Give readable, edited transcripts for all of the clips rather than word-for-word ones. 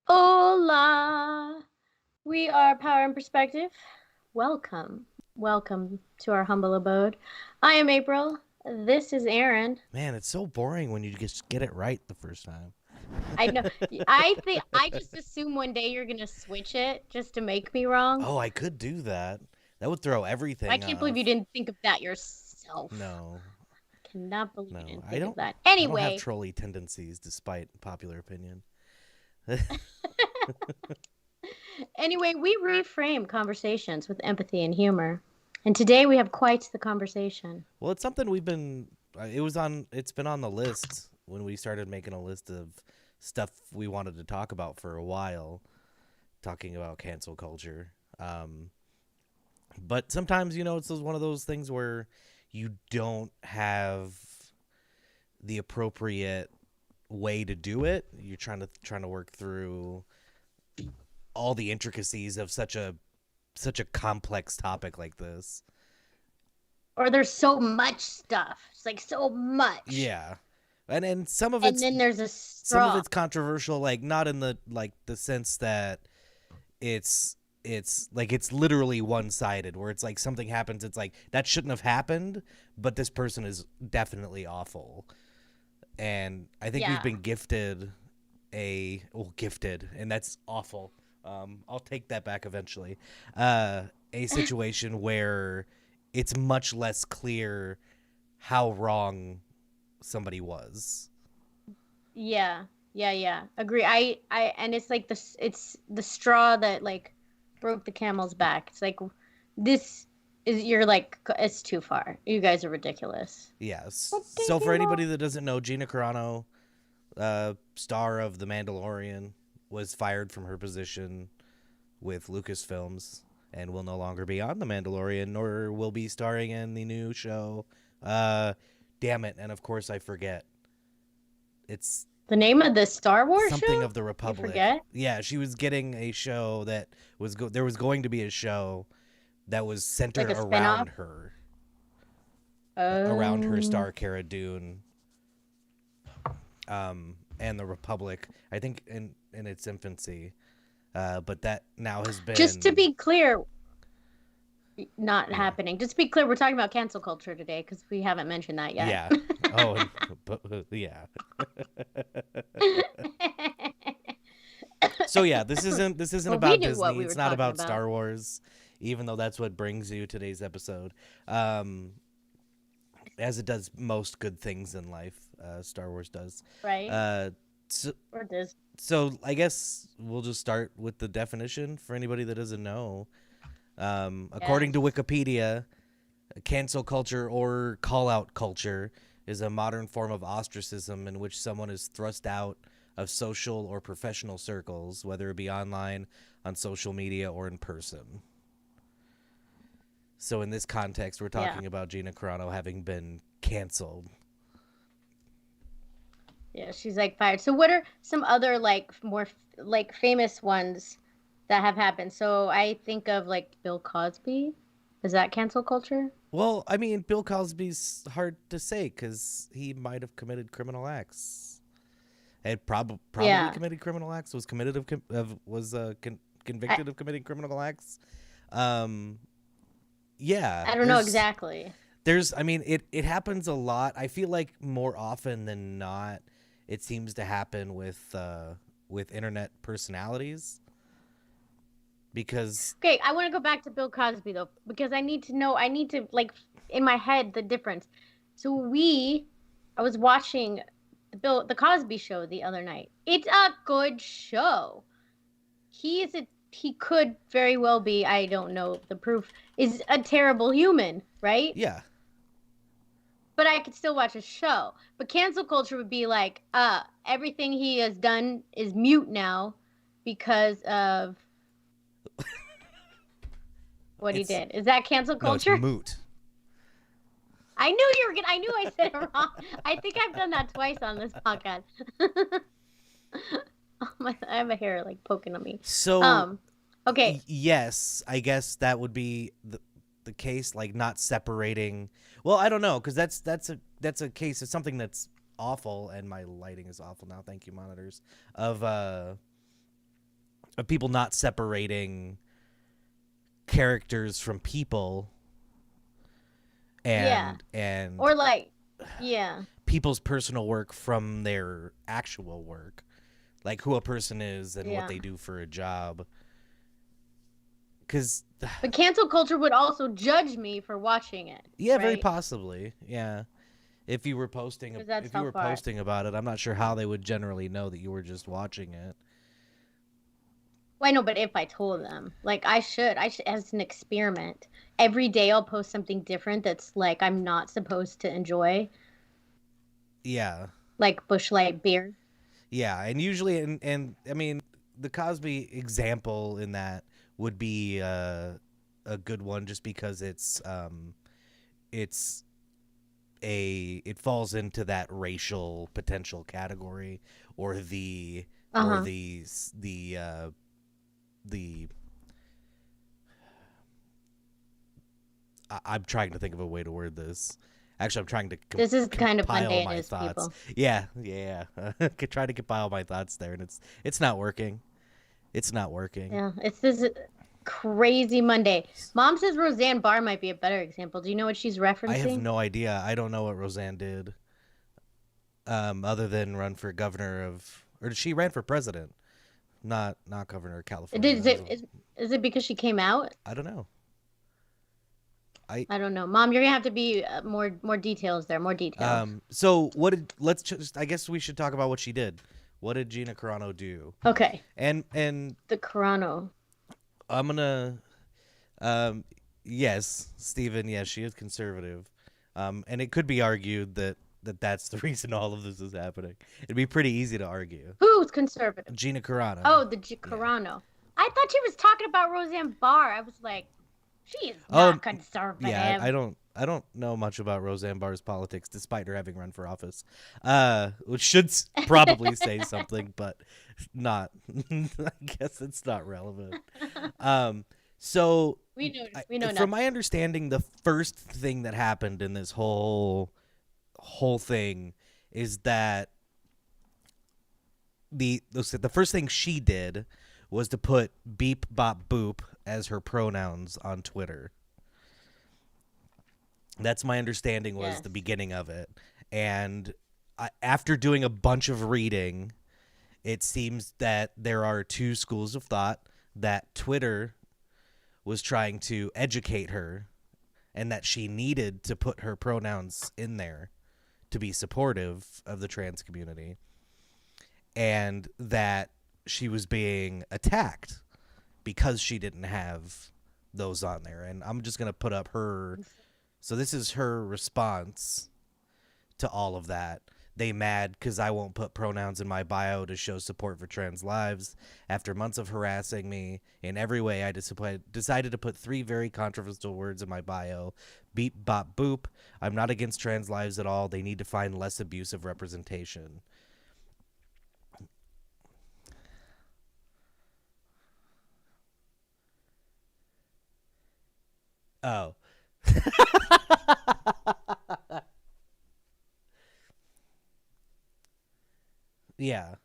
Hola! We are Power and Perspective. Welcome. Welcome to our humble abode. I am April. This is Aaron. Man, it's so boring when you just get it right the first time. I know. I just assume one day you're gonna switch it just to make me wrong. Oh, I could do that. That would throw everything I can't believe you off. didn't think of that yourself. No, I cannot believe you no, didn't I think don't. of that. I don't have Anyway, trolley tendencies, despite popular opinion. anyway, we reframe conversations with empathy and humor. And today we have quite the conversation. Well, it's something we've been. It was on. It's been on the list when we started making a list of stuff we wanted to talk about for a while. Talking about cancel culture. But sometimes, it's one of those things where you don't have the appropriate way to do it. You're trying to work through all the intricacies of such a complex topic like this. Or there's so much stuff. It's like so much. Yeah. And some of And it's then there's a some of straw. it's controversial, like not in the the sense that it's like it's literally one-sided, where it's like something happens, it's like that shouldn't have happened, but this person is definitely awful. And I think we've been gifted and that's awful. I'll take that back eventually. A situation where it's much less clear how wrong somebody was. Yeah. Agree. I and it's like it's the straw that like broke the camel's back. It's like this is you're like it's too far. You guys are ridiculous. Yes. So for anybody that doesn't know, Gina Carano, star of The Mandalorian, was fired from her position with Lucasfilms and will no longer be on The Mandalorian, nor will be starring in the new show. Damn it. And of course I forget. It's the name of the Star Wars something show? of the Republic. You forget? Yeah, she was getting a show that there was going to be a show that was centered Like a around spinoff? her. Around her star Cara Dune. And the Republic, I think in its infancy. But that now has been... Just to be clear, not happening. Just to be clear, we're talking about cancel culture today because we haven't mentioned that yet. Yeah. Oh, yeah. So yeah, this isn't Well, about we knew what Disney. we It's were not talking about about. Star Wars, even though that's what brings you today's episode. As it does most good things in life, Star Wars does. Right? So, Or Disney. so I guess we'll just start with the definition for anybody that doesn't know. According to Wikipedia, cancel culture or call-out culture is a modern form of ostracism in which someone is thrust out of social or professional circles, whether it be online, on social media, or in person. So in this context, we're talking about Gina Carano having been canceled. Yeah, she's like fired. So what are some other like more like famous ones that have happened? So I think of like Bill Cosby. Is that cancel culture? Well, I mean, Bill Cosby's hard to say because he might have committed criminal acts. Had probably Yeah. committed criminal acts. Was committed convicted of committing criminal acts. Yeah. I don't know exactly. I mean, it happens a lot. I feel like more often than not, it seems to happen with internet personalities. Because Okay, I want to go back to Bill Cosby though, because I need to like in my head the difference. So I was watching the Cosby Show the other night. It's a good show. He could very well be, I don't know the proof, is a terrible human, right? yeah. But I could still watch a show. But cancel culture would be like, everything he has done is mute now because of what he did. Is that cancel culture? No, it's moot. I knew you were gonna. I knew I said it wrong. I think I've done that twice on this podcast. I have a hair like poking on me. So, okay. Yes, I guess that would be the case, like not separating. Well, I don't know, because that's a case of something that's awful, and my lighting is awful now. Thank you, monitors. Of people not separating characters from people. And or like people's personal work from their actual work, like who a person is and what they do for a job. But cancel culture would also judge me for watching it. Yeah, right? very possibly. Yeah, if you were posting about it, I'm not sure how they would generally know that you were just watching it. Well, I know, but if I told them, like I should as an experiment. Every day I'll post something different that's like I'm not supposed to enjoy. Yeah. Like Busch Light beer. Yeah, and usually, and I mean, the Cosby example in that would be a good one, just because it falls into that racial potential category, or the I'm trying to think of a way to word this. Actually, I'm trying to this is kind of compile my thoughts. People. Yeah. Try to compile my thoughts there, and it's not working. It's not working. Yeah, it's this crazy Monday. Mom says Roseanne Barr might be a better example. Do you know what she's referencing? I have no idea. I don't know what Roseanne did. Other than run for governor or she ran for president, not governor of California. Is it because she came out? I don't know. I don't know, Mom. You're gonna have to be more details there. More details. So I guess we should talk about what she did. What did Gina Carano do? Okay. And the Carano. I'm gonna, yes, Stephen. Yes, she is conservative. And it could be argued that's the reason all of this is happening. It'd be pretty easy to argue. Who's conservative? Gina Carano. Oh, Carano. Yeah. I thought she was talking about Roseanne Barr. I was like, she is not conservative. Yeah, I don't know much about Roseanne Barr's politics, despite her having run for office. Which should probably say something, but not. I guess it's not relevant. So we know. From my understanding, the first thing that happened in this whole thing is that the first thing she did was to put beep bop boop as her pronouns on Twitter. That's my understanding was the beginning of it. And after doing a bunch of reading, it seems that there are two schools of thought: that Twitter was trying to educate her and that she needed to put her pronouns in there to be supportive of the trans community, and that she was being attacked because she didn't have those on there. And I'm just going to put up her. So this is her response to all of that. They mad because I won't put pronouns in my bio to show support for trans lives. After months of harassing me in every way, I decided to put 3 very controversial words in my bio. Beep, bop, boop. I'm not against trans lives at all. They need to find less abusive representation. Oh. Yeah.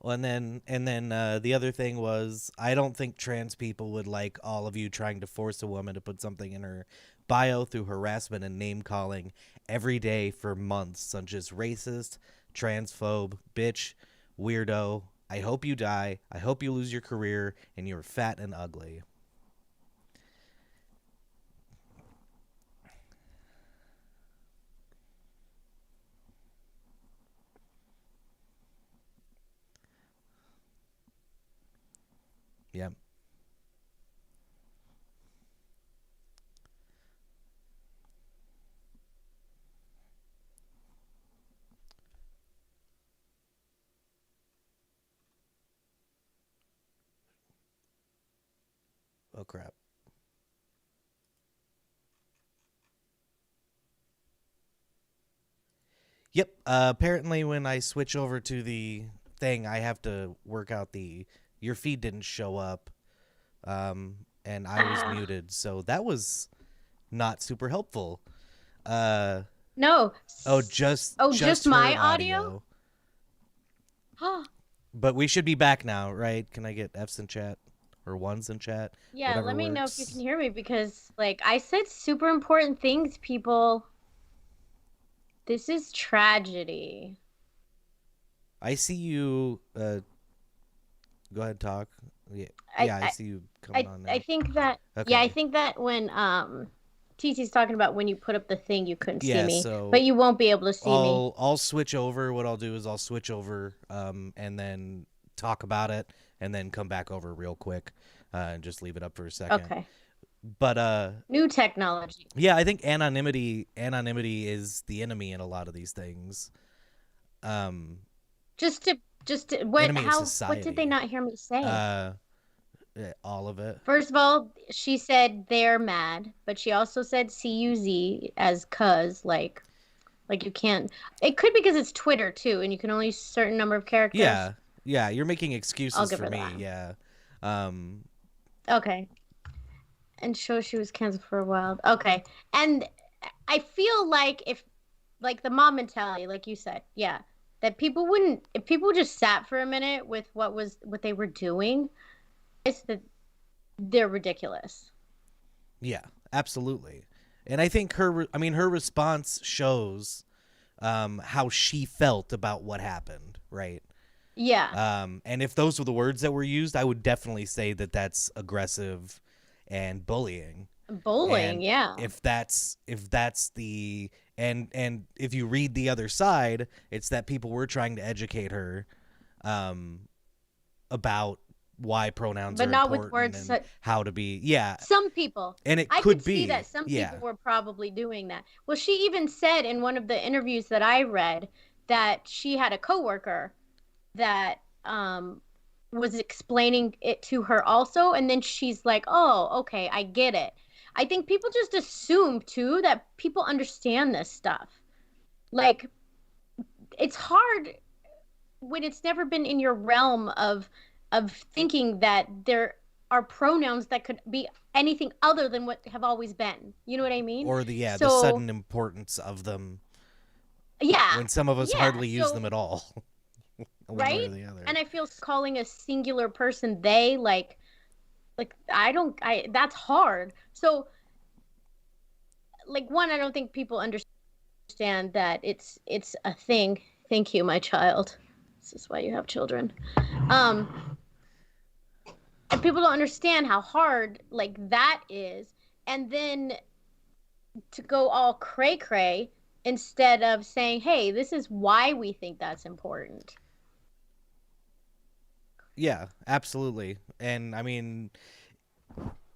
Well, and then the other thing was, I don't think trans people would like all of you trying to force a woman to put something in her bio through harassment and name calling every day for months, such as racist, transphobe, bitch, weirdo. I hope you die. I hope you lose your career and you're fat and ugly. Yep. Oh crap. Yep. Apparently, when I switch over to the thing, I have to work out the your feed didn't show up, and I was Ah, muted, so that was not super helpful. Uh, no. oh, Oh, just just her my audio? audio. But we should be back now, right? Can I get F's in chat or ones in chat? Yeah, Whatever let me know if you can works. hear me because, like, I said super important things, people. This is tragedy. I see you. Go ahead, talk. Yeah, I, yeah, I I, see you coming I, on I now. think that, yeah, I Okay. think that when TT's talking about when you put up the thing, you couldn't see Yeah, me, but so you won't be able to see me. I'll switch over. What I'll do is I'll switch over, and then talk about it, and then come back over real quick, and just leave it up for a second. Okay. But New technology. yeah, I think anonymity is the enemy in a lot of these things. Um, Just to, enemy of what did they society. not hear me say? Uh, all of it. First of all, she said they're mad, but she also said CUZ as cuz, like you can't. It could be because it's Twitter too, and you can only use a certain number of characters. Yeah, yeah. You're making I'll excuses give for her me. that. Yeah. Um, Okay. And show she was canceled for a while. Okay. And I feel like if like the mob mentality, like you said, yeah, that people wouldn't if people just sat for a minute with what they were doing, it's that they're ridiculous. yeah, absolutely. And I think I mean, her response shows how she felt about what happened, right? Yeah. And if those were the words that were used, I would definitely say that that's aggressive and bullying. Bullying, And yeah. if that's the and if you read the other side, it's that people were trying to educate her um, about why pronouns But are not with important words and how to be. Yeah, some people. and it I could could see be. that some Yeah, people were probably doing that. Well, she even said in one of the interviews that I read that she had a coworker that was explaining it to her also, and then she's like, "Oh, okay, I get it." I think people just assume too that people understand this stuff. Like it's hard when it's never been in your realm of thinking that there are pronouns that could be anything other than what have always been. You know what I mean? or the So, sudden importance of them yeah. when some of us Yeah. hardly use them So, at all, one way right? or the other. And I feel calling a singular person they like I don't I that's hard. So, like one, I don't think people understand that it's a thing. Thank you, my child. This is why you have children. Um and people don't understand how hard like that is, and then to go all cray cray instead of saying, hey, this is why we think that's important. Yeah, absolutely. And I mean,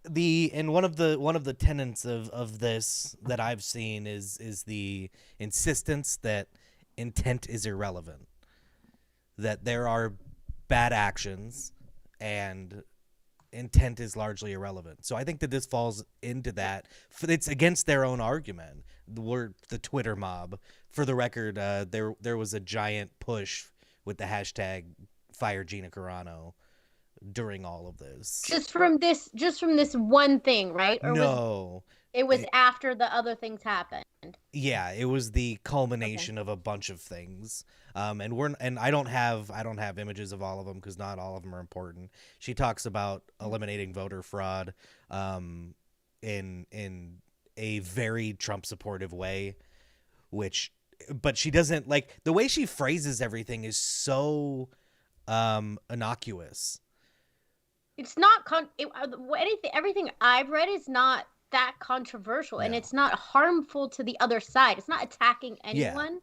one of the tenets of this that I've seen is the insistence that intent is irrelevant, that there are bad actions and intent is largely irrelevant. So I think that this falls into that. It's against their own argument. The Twitter mob. For the record, there was a giant push with the hashtag Fire Gina Carano during all of this. Just from this one thing, right? Or No. it was after the other things happened. Yeah, it was the culmination of a bunch of things. And I don't have images of all of them because not all of them are important. She talks about eliminating voter fraud in a very Trump supportive way, but she doesn't, like, the way she phrases everything is so innocuous. It's not everything I've read is not that controversial, and it's not harmful to the other side. It's not attacking anyone. Yeah.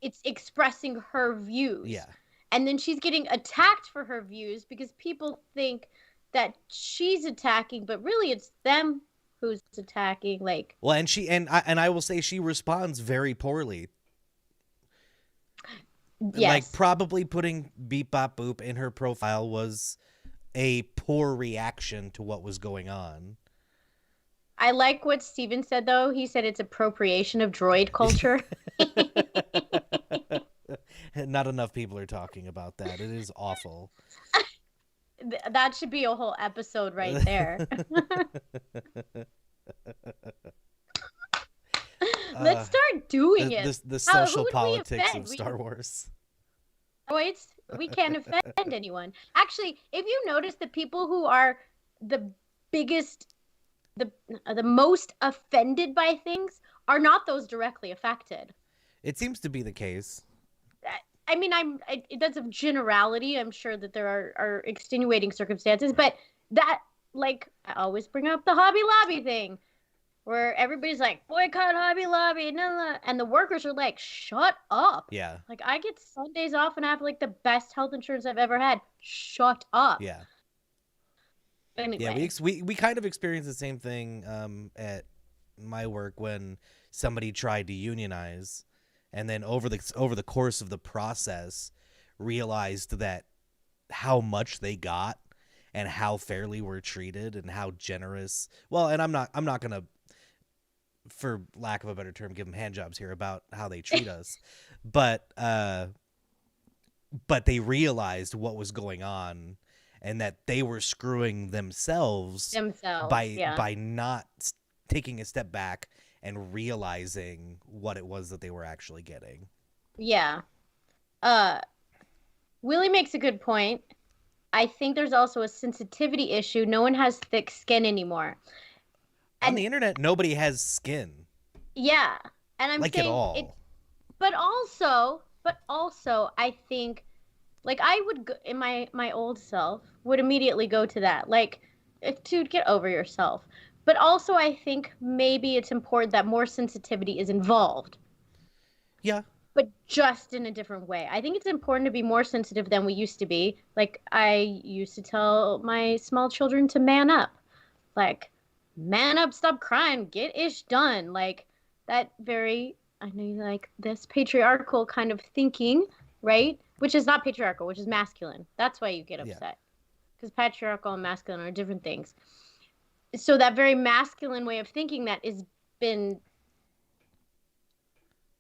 It's expressing her views. Yeah. And then she's getting attacked for her views because people think that she's attacking, but really it's them who's attacking. Like, well, and I will say she responds very poorly. Yes. Like, probably putting beep bop boop in her profile was a poor reaction to what was going on. I like what Steven said, though. He said it's appropriation of droid culture. Not enough people are talking about that. It is awful. That should be a whole episode right there. Let's start doing it. The social politics of Star Wars. We can't offend anyone. Actually, if you notice, the people who are the biggest, the most offended by things are not those directly affected. It seems to be the case. I mean, that's a generality. I'm sure that there are extenuating circumstances, but that, like, I always bring up the Hobby Lobby thing, where everybody's like, boycott Hobby Lobby, and the workers are like, shut up. Yeah. Like, I get Sundays off and I have, like, the best health insurance I've ever had. Shut up. Yeah. Anyway. Yeah, we kind of experienced the same thing at my work when somebody tried to unionize, and then over the course of the process realized that how much they got and how fairly we're treated and how generous. Well, and I'm not gonna, for lack of a better term, give them hand jobs here about how they treat us, but they realized what was going on and that they were screwing themselves by not taking a step back and realizing what it was that they were actually getting. Yeah. Willie makes a good point. I think there's also a sensitivity issue. No one has thick skin anymore. On the internet, nobody has skin. Yeah. And I'm like saying at all. But also, I think, like, I would go, in my old self would immediately go to that. Like, dude, get over yourself. But also, I think maybe it's important that more sensitivity is involved. Yeah. But just in a different way. I think it's important to be more sensitive than we used to be. Like, I used to tell my small children to man up. Like, man up, stop crying, get ish done. Like, that very, I know you like this, patriarchal kind of thinking, right? Which is not patriarchal, which is masculine. That's why you get upset. Because patriarchal and masculine are different things. So that very masculine way of thinking that has been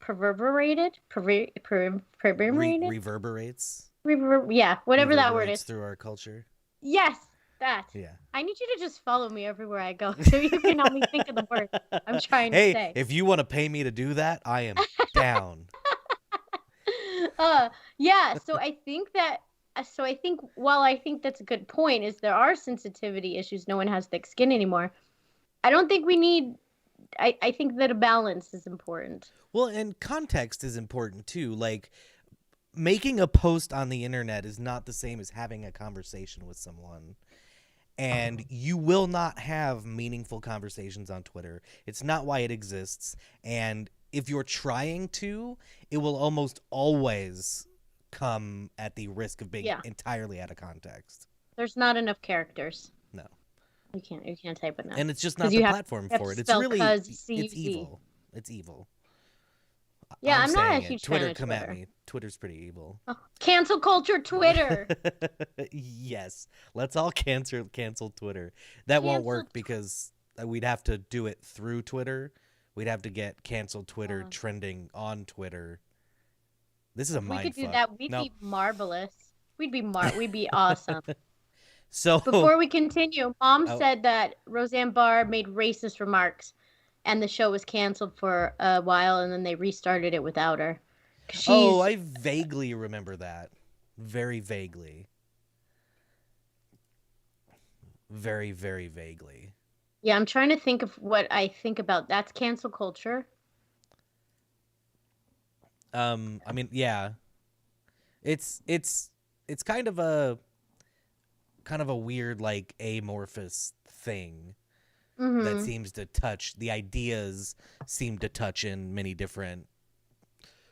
reverberates. Yeah, whatever that word is. Through our culture. Yes, that. Yeah. I need you to just follow me everywhere I go so you can help me think of the word I'm trying to say. Hey, if you want to pay me to do that, I am down. Yeah, so I think while I think that's a good point, is there are sensitivity issues. No one has thick skin anymore. I don't think we need, I think that a balance is important. Well, and context is important too. Like, making a post on the internet is not the same as having a conversation with someone. And you will not have meaningful conversations on Twitter. It's not why it exists. And if you're trying to, it will almost always come at the risk of being entirely out of context. There's not enough characters. No. You can't type enough. And it's just not Because the you have, platform you have for to it. It's spell really, cuz it's C-U-Z. evil. It's evil. Yeah, I'm I'm not a saying it. huge fan Twitter, of come at Twitter. me. Twitter's pretty evil. Oh, cancel culture Twitter. Yes, let's all cancel Twitter. That won't Cancel. work because we'd have to do it through Twitter. We'd have to get cancel Twitter trending on Twitter. This is a If we mind could do fuck. that, we'd No. be marvelous. We'd be awesome. So, Before we continue, Mom oh, said that Roseanne Barr made racist remarks, and the show was canceled for a while, and then they restarted it without her. 'Cause oh, she's I vaguely remember that. Very vaguely. Very, very vaguely. yeah. I'm trying to think of what I think about. That's cancel culture. I mean, yeah. It's kind of a weird like amorphous thing that Mm-hmm. seems to touch the ideas seem to touch in many different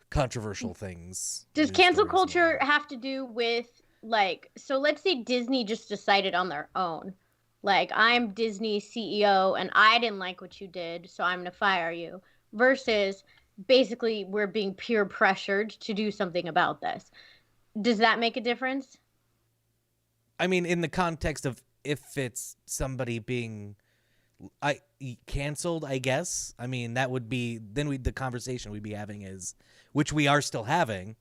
controversial things, Does news cancel stories and culture whatnot. have to do with like? So let's say Disney just decided on their own. Like I'm Disney CEO and I didn't like what you did, so I'm gonna fire you. Versus basically we're being peer pressured to do something about this. Does that make a difference? I mean, in the context of if it's somebody being I canceled, I guess. I mean, that would be then we the conversation we'd be having is which we are still having.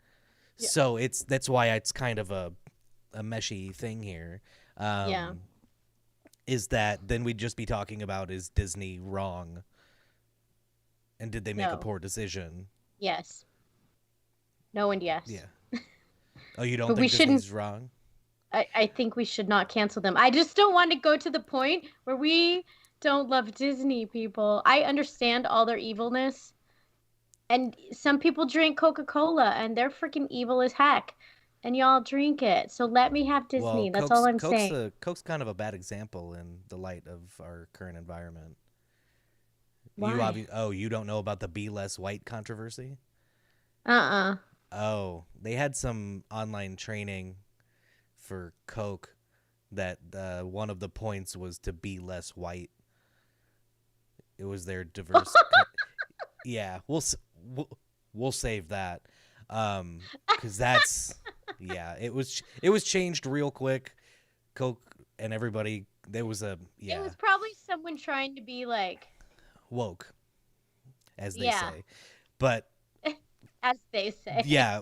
Yeah. So that's why it's kind of a meshy thing here. Yeah. Um, is that then we'd just be talking about is Disney wrong and did they make a No. poor decision? Yes. No and Yeah. yes. Oh, you don't But we think shouldn't. Disney's wrong? I think we should not cancel them. I just don't want to go to the point where we don't love Disney people. I understand all their evilness. And some people drink Coca-Cola and they're freaking evil as heck. And y'all drink it. So let me have Well, Disney. That's all I'm Coke's saying. Coke's kind of a bad example in the light of our current environment. Why? You don't know about the Be Less White controversy? Uh-uh. Oh, they had some online training for Coke that one of the points was to be less white. It was their diverse. Yeah, we'll save that, because that's yeah. It was changed real quick. Coke and everybody. There was a It yeah was probably someone trying to be like, woke, as they yeah, say, but as they say. yeah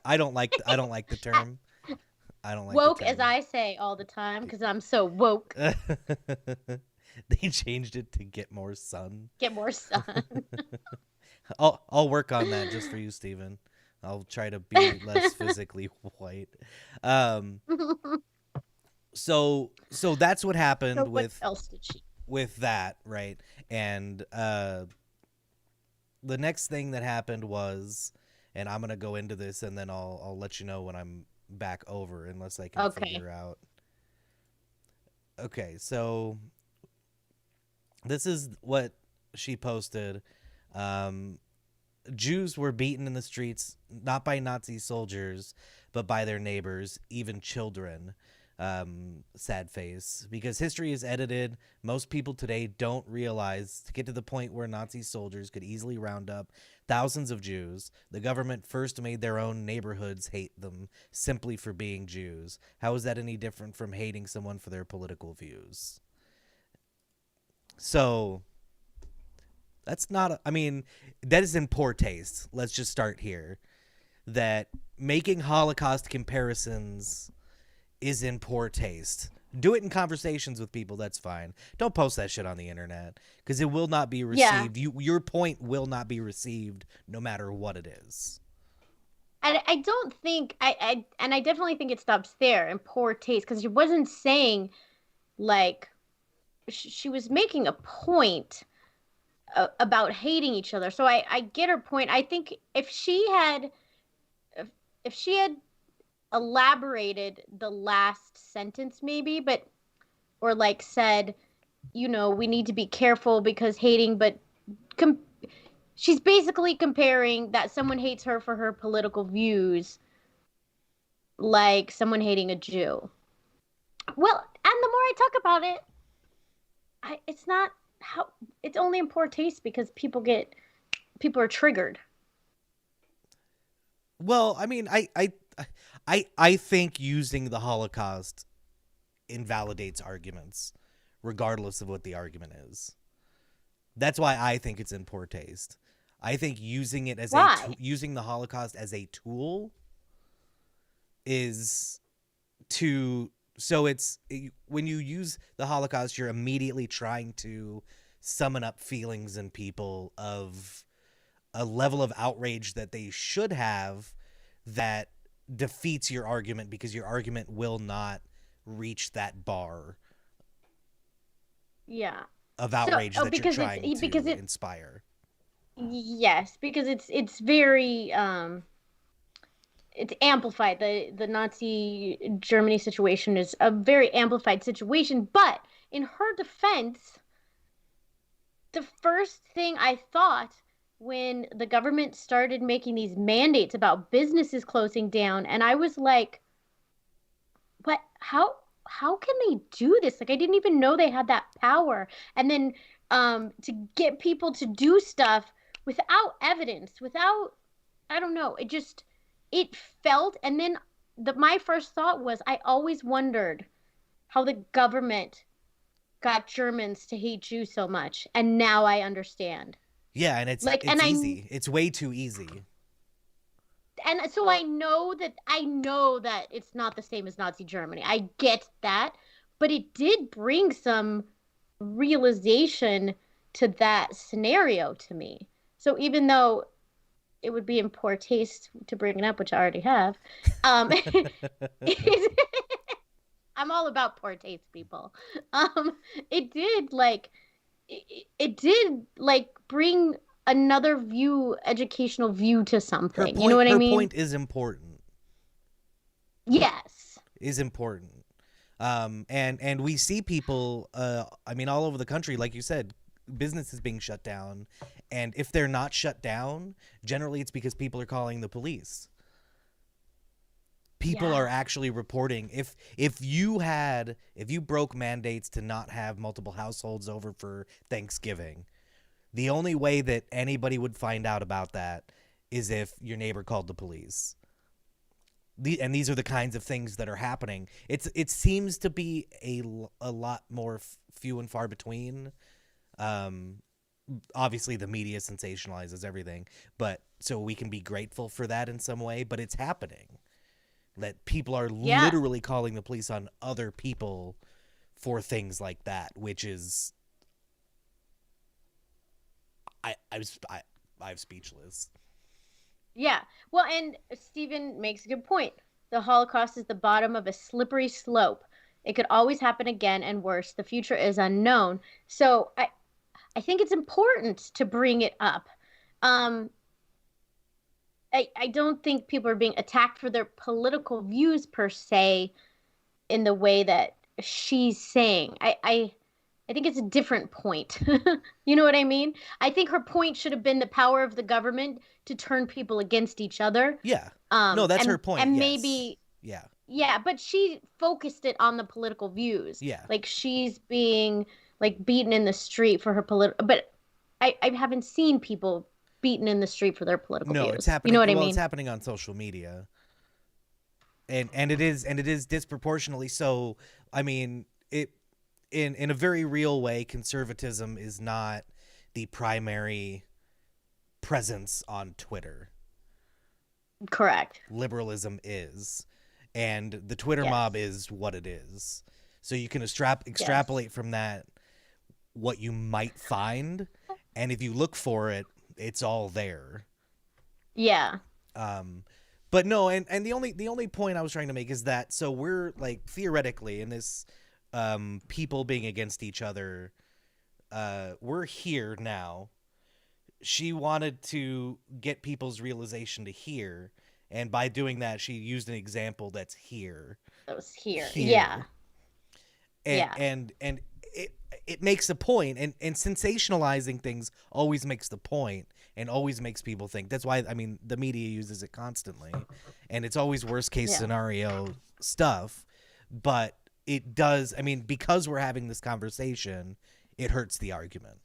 I don't like the term. I don't like Woke, the as term. I say all the time, because I'm so woke. They changed it to get more sun. Get more sun. I'll work on that just for you, Steven. I'll try to be less physically white. Um, so that's what So happened what else did she? with that, right? And the next thing that happened was, and I'm gonna go into this, and then I'll let you know when I'm back over, unless I can Okay. figure out. Okay, so this is what she posted. Um, Jews were beaten in the streets not by Nazi soldiers, but by their neighbors, even children. Sad face. Because history is edited, most people today don't realize to get to the point where Nazi soldiers could easily round up thousands of Jews, the government first made their own neighborhoods hate them simply for being Jews. How is that any different from hating someone for their political views? So that's not, I mean, that is in poor taste. Let's just start here. That making Holocaust comparisons is in poor taste. Do it in conversations with people, that's fine. Don't post that shit on the internet because it will not be Yeah. received. Your point will not be received no matter what it is. I don't think I definitely think it stops there in poor taste because she wasn't saying like she was making a point about hating each other. So I get her point. I think if she had elaborated the last sentence maybe, but or like said, you know, we need to be careful because hating, but com- she's basically comparing that someone hates her for her political views like someone hating a Jew. Well, and the more I talk about it, it's not how it's only in poor taste because people are triggered. Well, I mean, I think using the Holocaust invalidates arguments, regardless of what the argument is. That's why I think it's in poor taste. I think using it as Why? using the Holocaust as a tool is to so it's when you use the Holocaust, you're immediately trying to summon up feelings in people of a level of outrage that they should have that defeats your argument because your argument will not reach that bar Yeah. of So, outrage oh, that you're because trying because to it inspire. yes, because it's very it's amplified. The Nazi Germany situation is a very amplified situation, but in her defense, the first thing I thought when the government started making these mandates about businesses closing down, and I was like, "What? How can they do this? Like, I didn't even know they had that power." And then to get people to do stuff without evidence, without I don't know, it felt. And then my first thought was, I always wondered how the government got Germans to hate Jews so much, and now I understand. Yeah, and Like, it's easy. It's way too easy. and so I know that it's not the same as Nazi Germany. I get that, but it did bring some realization to that scenario to me. So even though it would be in poor taste to bring it up, which I already have, um, I'm all about poor taste, people. It did it did like bring another educational view to something. You know what I Her mean? point is important. Yes. Is important. And we see people I mean all over the country, like you said, businesses being shut down, and if they're not shut down, generally it's because people are calling the police. People Yeah. are actually reporting if you broke mandates to not have multiple households over for Thanksgiving, the only way that anybody would find out about that is if your neighbor called the police. And these are the kinds of things that are happening. It seems to be a lot more few and far between. Um, Obviously the media sensationalizes everything, but so we can be grateful for that in some way. But it's happening that people are Yeah. literally calling the police on other people for things like that, which is I'm speechless. Yeah. Well, and Stephen makes a good point. The Holocaust is the bottom of a slippery slope. It could always happen again and worse. The future is unknown. So I think it's important to bring it up. Um, I don't think people are being attacked for their political views per se in the way that she's saying. I think it's a different point. You know what I mean? I think her point should have been the power of the government to turn people against each other. Yeah. No, that's her point. And Yes. maybe Yeah. yeah, but she focused it on the political views. Yeah. Like she's being like beaten in the street for her political, but I haven't seen people beaten in the street for their political No, it's views. You know happening. what I Well, it's mean? happening on social media, and it is disproportionately so. I mean, it in a very real way, conservatism is not the primary presence on Twitter. Correct. Liberalism is, and the Twitter Yes. mob is what it is. So you can Yes. extrapolate from that what you might find, and if you look for it, it's all there. Yeah. Um, but no, and the only point I was trying to make is that so we're like theoretically in this people being against each other, we're here now. She wanted to get people's realization to here, and by doing that, she used an example that's here, That was here. Yeah. here, Yeah. and it it makes a point, and sensationalizing things always makes the point and always makes people think. That's why I mean the media uses it constantly, and it's always worst case Yeah. scenario stuff, but it does. I mean, because we're having this conversation, it hurts the argument.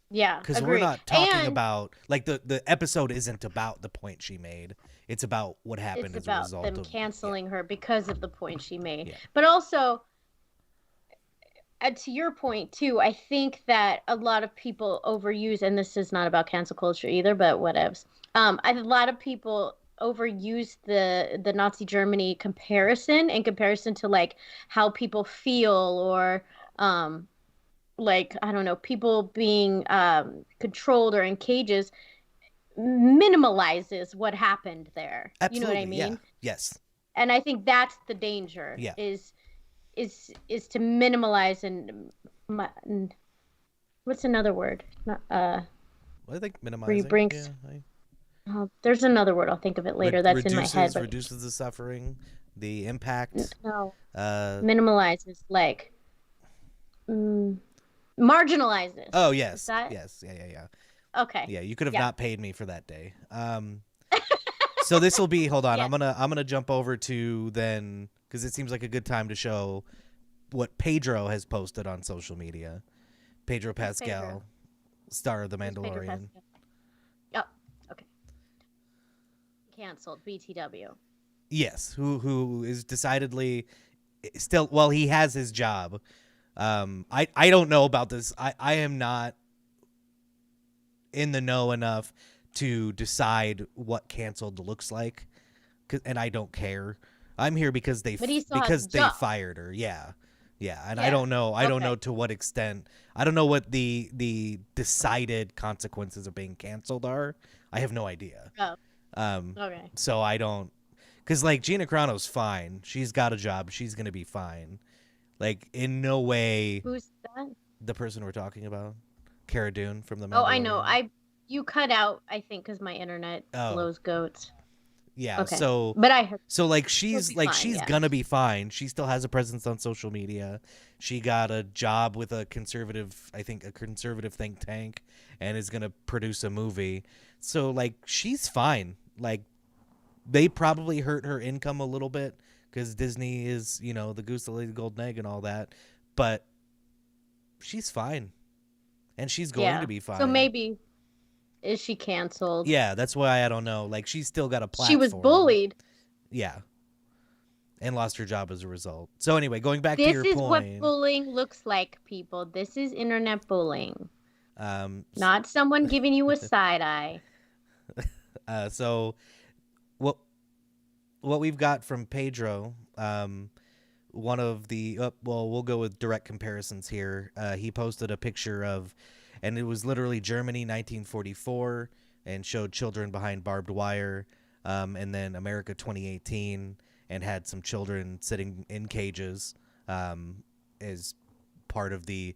Yeah, Because we're agree. not talking And about, like, the episode isn't about the point she made. It's about what happened it's as a about result them of. canceling her because of the point she made. Yeah. But also, to your point too, I think that a lot of people overuse, and this is not about cancel culture either, but whatevs. A lot of people overuse the Nazi Germany comparison in comparison to like how people feel or like I don't know, people being controlled or in cages minimalizes what happened there. You know what I Absolutely, yeah. mean? Yes. And I think that's the danger. Yeah. Is to minimalize and what's another word? Not, Well, I think minimizing. brings- Yeah, there's another word. I'll think of it later. That's in my head. But reduces the suffering, the impact. no, Uh, minimalizes like marginalizes. oh yes, Is that- yes, yeah. Okay. Yeah, you could have Yeah. not paid me for that day. So this will be. Hold on, Yeah. I'm gonna jump over to then because it seems like a good time to show what Pedro has posted on social media. Pedro Pascal, Pedro? star of The Who's Pedro Mandalorian. Pascal? Oh, okay. Canceled. BTW. Yes, who is decidedly still. Well, he has his job. I don't know about this. I am not in the know enough to decide what canceled looks like, and I don't care. I'm here because they But he still has a job. fired her. Yeah, and I Yeah, don't know. I don't know okay. to what extent. I don't know what the decided consequences of being canceled are. I have no idea. Oh, okay. So I don't, because like Gina Carano's fine. She's got a job. She's gonna be fine. Like in no way Who's that? the person we're talking about, Cara Dune from the. Oh, I know. Mandalorian. You cut out, I think, because my internet Oh. blows goats. Yeah. Okay. So But I heard. like she's be like fine, she's yeah. gonna be fine. She still has a presence on social media. She got a job with a conservative think tank, and is gonna produce a movie. So like she's fine. Like they probably hurt her income a little bit because Disney is the goose that laid the golden egg and all that, but she's fine, and she's going to be fine. So maybe is she canceled? Yeah, that's why I don't know. Like she's still got a platform. She was bullied. Yeah. And lost her job as a result. So anyway, going back to This your is point. what bullying looks like, people. This is internet bullying. Not someone giving you a side eye. So what we've got from Pedro, one of the we'll go with direct comparisons here. He posted a picture of, and it was literally Germany 1944, and showed children behind barbed wire, and then America 2018, and had some children sitting in cages as part of the,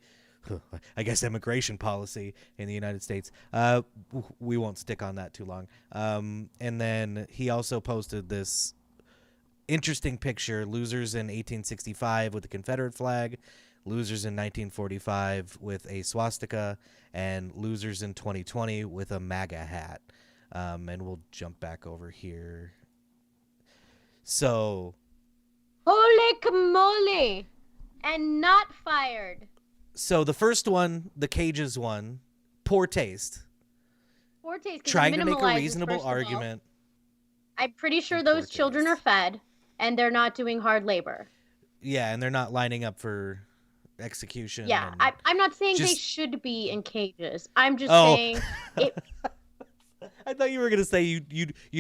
I guess, immigration policy in the United States. We won't stick on that too long. And then he also posted this interesting picture: losers in 1865 with the Confederate flag, losers in 1945 with a swastika, and losers in 2020 with a MAGA hat. And we'll jump back over here. So, Holy camole! And not fired. so the first one, the cages one, poor taste. Poor taste. 'cause it Trying to make a minimalizes, reasonable first of all. argument. I'm pretty sure And poor those children taste. are fed and they're not doing hard labor. Yeah, and they're not lining up for execution. Yeah, and- I'm not saying they just- should be in cages. I'm just Oh. saying it. I thought you were gonna say you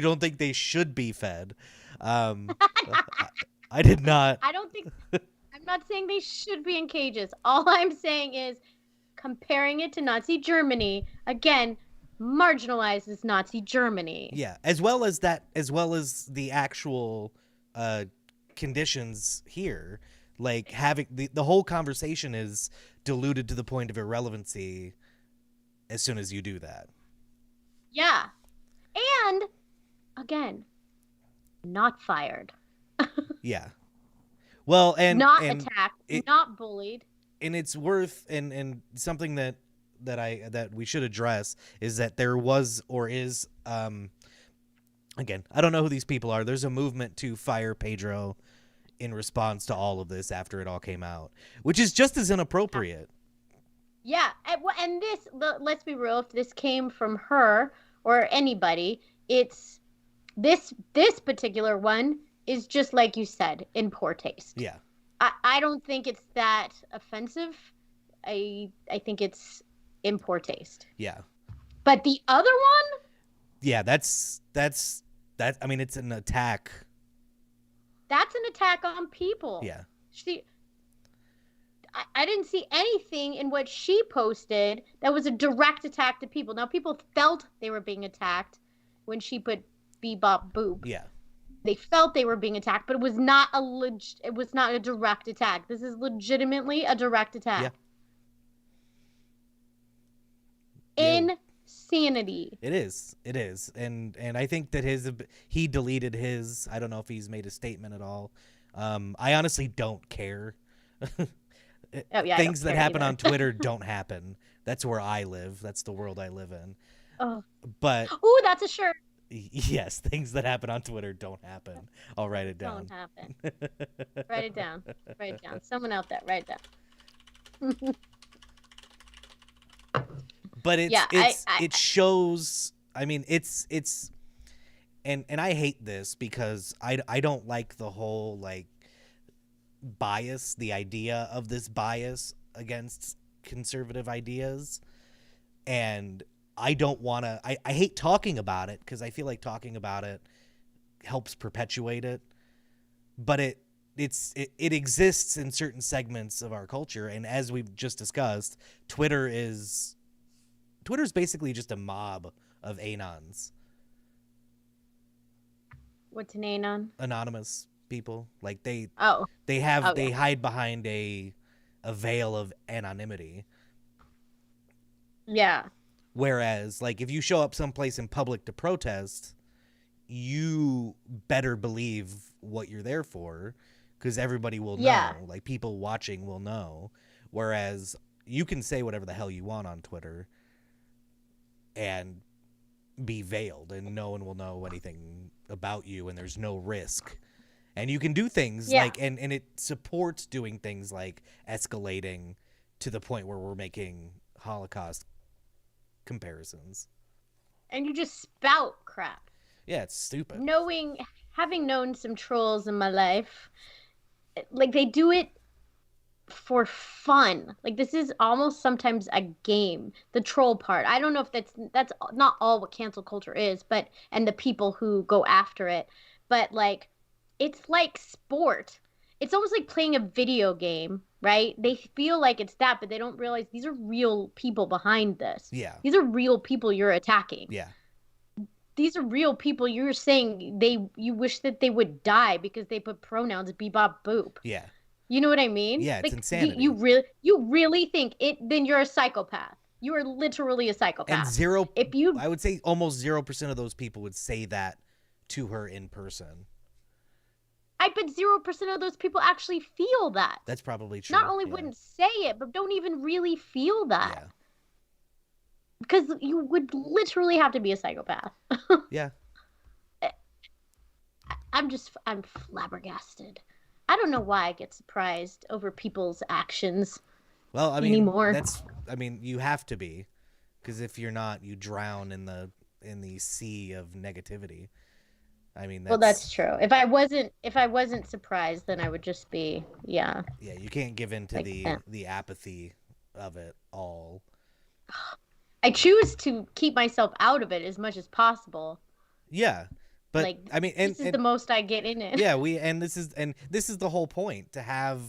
don't think they should be fed. I did not. I don't think. I'm not saying they should be in cages. All I'm saying is comparing it to Nazi Germany again marginalizes Nazi Germany. Yeah, as well as the actual conditions here. Like having the whole conversation is diluted to the point of irrelevancy as soon as you do that. Yeah. And again, not fired. Yeah. Well, and not and attacked, it- not bullied. and it's worth and something that we should address is that there was or is again, I don't know who these people are. There's a movement to fire Pedro in response to all of this after it all came out, which is just as inappropriate Yeah, and this, let's be real, if this came from her or anybody, it's this particular one is just like you said, in poor taste. Yeah. I don't think it's that offensive. I think it's in poor taste. Yeah. But the other one, Yeah, that's that. I mean, it's an attack. that's an attack on people. Yeah. I didn't see anything in what she posted that was a direct attack to people. Now, people felt they were being attacked when she put Bebop Boop. Yeah. They felt they were being attacked, but it was not it was not a direct attack. This is legitimately a direct attack. Yeah. Insanity. It is. It is. And I think that he deleted his. I don't know if he's made a statement at all. I honestly don't care. Oh, yeah, Things that happen either. on Twitter don't happen. That's where I live. That's the world I live in. Oh. But ooh, that's a shirt. yes, things that happen on Twitter don't happen. I'll write it down. Don't happen. Write it down. Write it down. Someone out there, write it down. But Yeah, it shows. I mean, it's and I hate this because I don't like the whole like bias, the idea of this bias against conservative ideas, and I don't want to. I hate talking about it because I feel like talking about it helps perpetuate it, but it exists in certain segments of our culture, and as we've just discussed, Twitter's basically just a mob of anons. What's an anon? Anonymous people. Like they yeah. hide behind a veil of anonymity. Yeah. Whereas, like, if you show up someplace in public to protest, you better believe what you're there for, because everybody will know. Yeah. Like, people watching will know. Whereas, you can say whatever the hell you want on Twitter and be veiled, and no one will know anything about you, and there's no risk. And you can do things like, and it supports doing things like escalating to the point where we're making Holocaust comparisons. And you just spout crap. Yeah, it's stupid. Having known some trolls in my life, like, they do it for fun. Like, this is almost sometimes a game, the troll part. I don't know if that's not all what cancel culture is, but and the people who go after it, but like, it's like sport. It's almost like playing a video game, right? They feel like it's that, but they don't realize these are real people behind this. Yeah. These are real people you're attacking. Yeah. These are real people you're saying you wish that they would die because they put pronouns bebop boop. Yeah. You know what I mean? Yeah, it's like, insanity. You really think it? Then you're a psychopath. You are literally a psychopath. And I would say almost 0% of those people would say that to her in person. I bet 0% of those people actually feel that. That's probably true. Not only wouldn't say it, but don't even really feel that. Yeah. Because you would literally have to be a psychopath. Yeah. I'm flabbergasted. I don't know why I get surprised over people's actions. Well, I mean, anymore. You have to be, because if you're not, you drown in the sea of negativity. I mean, that's true. If I wasn't surprised, then I would just be, yeah. Yeah, you can't give in to like the apathy of it all. I choose to keep myself out of it as much as possible. Yeah, but like, I mean, this is the most I get in it. Yeah, this is the whole point, to have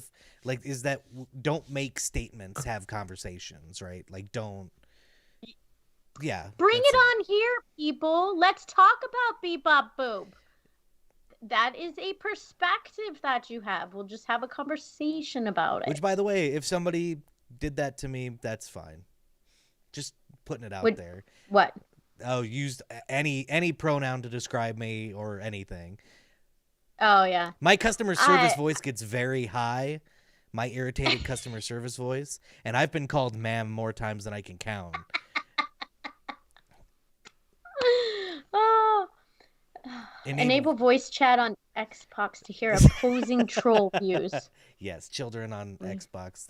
like, is that don't make statements, have conversations, right? Like, don't. Yeah. Bring it on here, people. Let's talk about Bebop Boop. That is a perspective that you have. We'll just have a conversation about it. Which, by the way, if somebody did that to me, that's fine. Just putting it out there. What? Oh, used any pronoun to describe me or anything. Oh, yeah. My customer service voice gets very high. My irritated customer service voice. And I've been called ma'am more times than I can count. Oh. Enable voice chat on Xbox to hear opposing troll views. Yes, children on Xbox.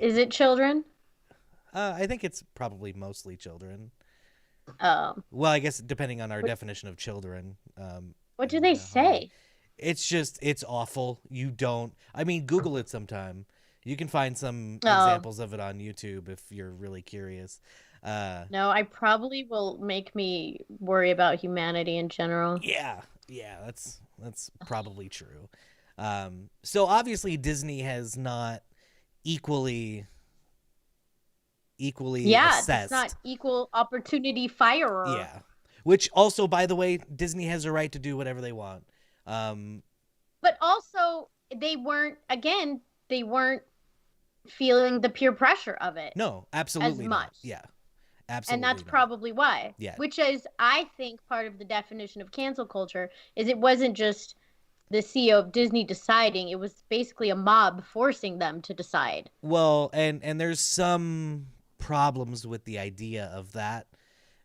Is it children? I think it's probably mostly children. Oh, Well, I guess depending on our what, definition of children, what do and they how we. say? It's awful. You don't. I mean, Google it sometime. You can find some Oh, examples of it on YouTube if you're really curious. Uh, no, I probably will make me worry about humanity in general. yeah, yeah, that's probably true. So obviously Disney has not equally Yeah, it's not assessed. equal opportunity firer. Yeah. Which also, by the way, Disney has a right to do whatever they want. Um, But also, they weren't feeling the peer pressure of it no, as absolutely not. much. Yeah, And that's absolutely not. probably why. Yeah. Which is, I think, part of the definition of cancel culture is it wasn't just the CEO of Disney deciding, it was basically a mob forcing them to decide. Well, and there's some problems with the idea of that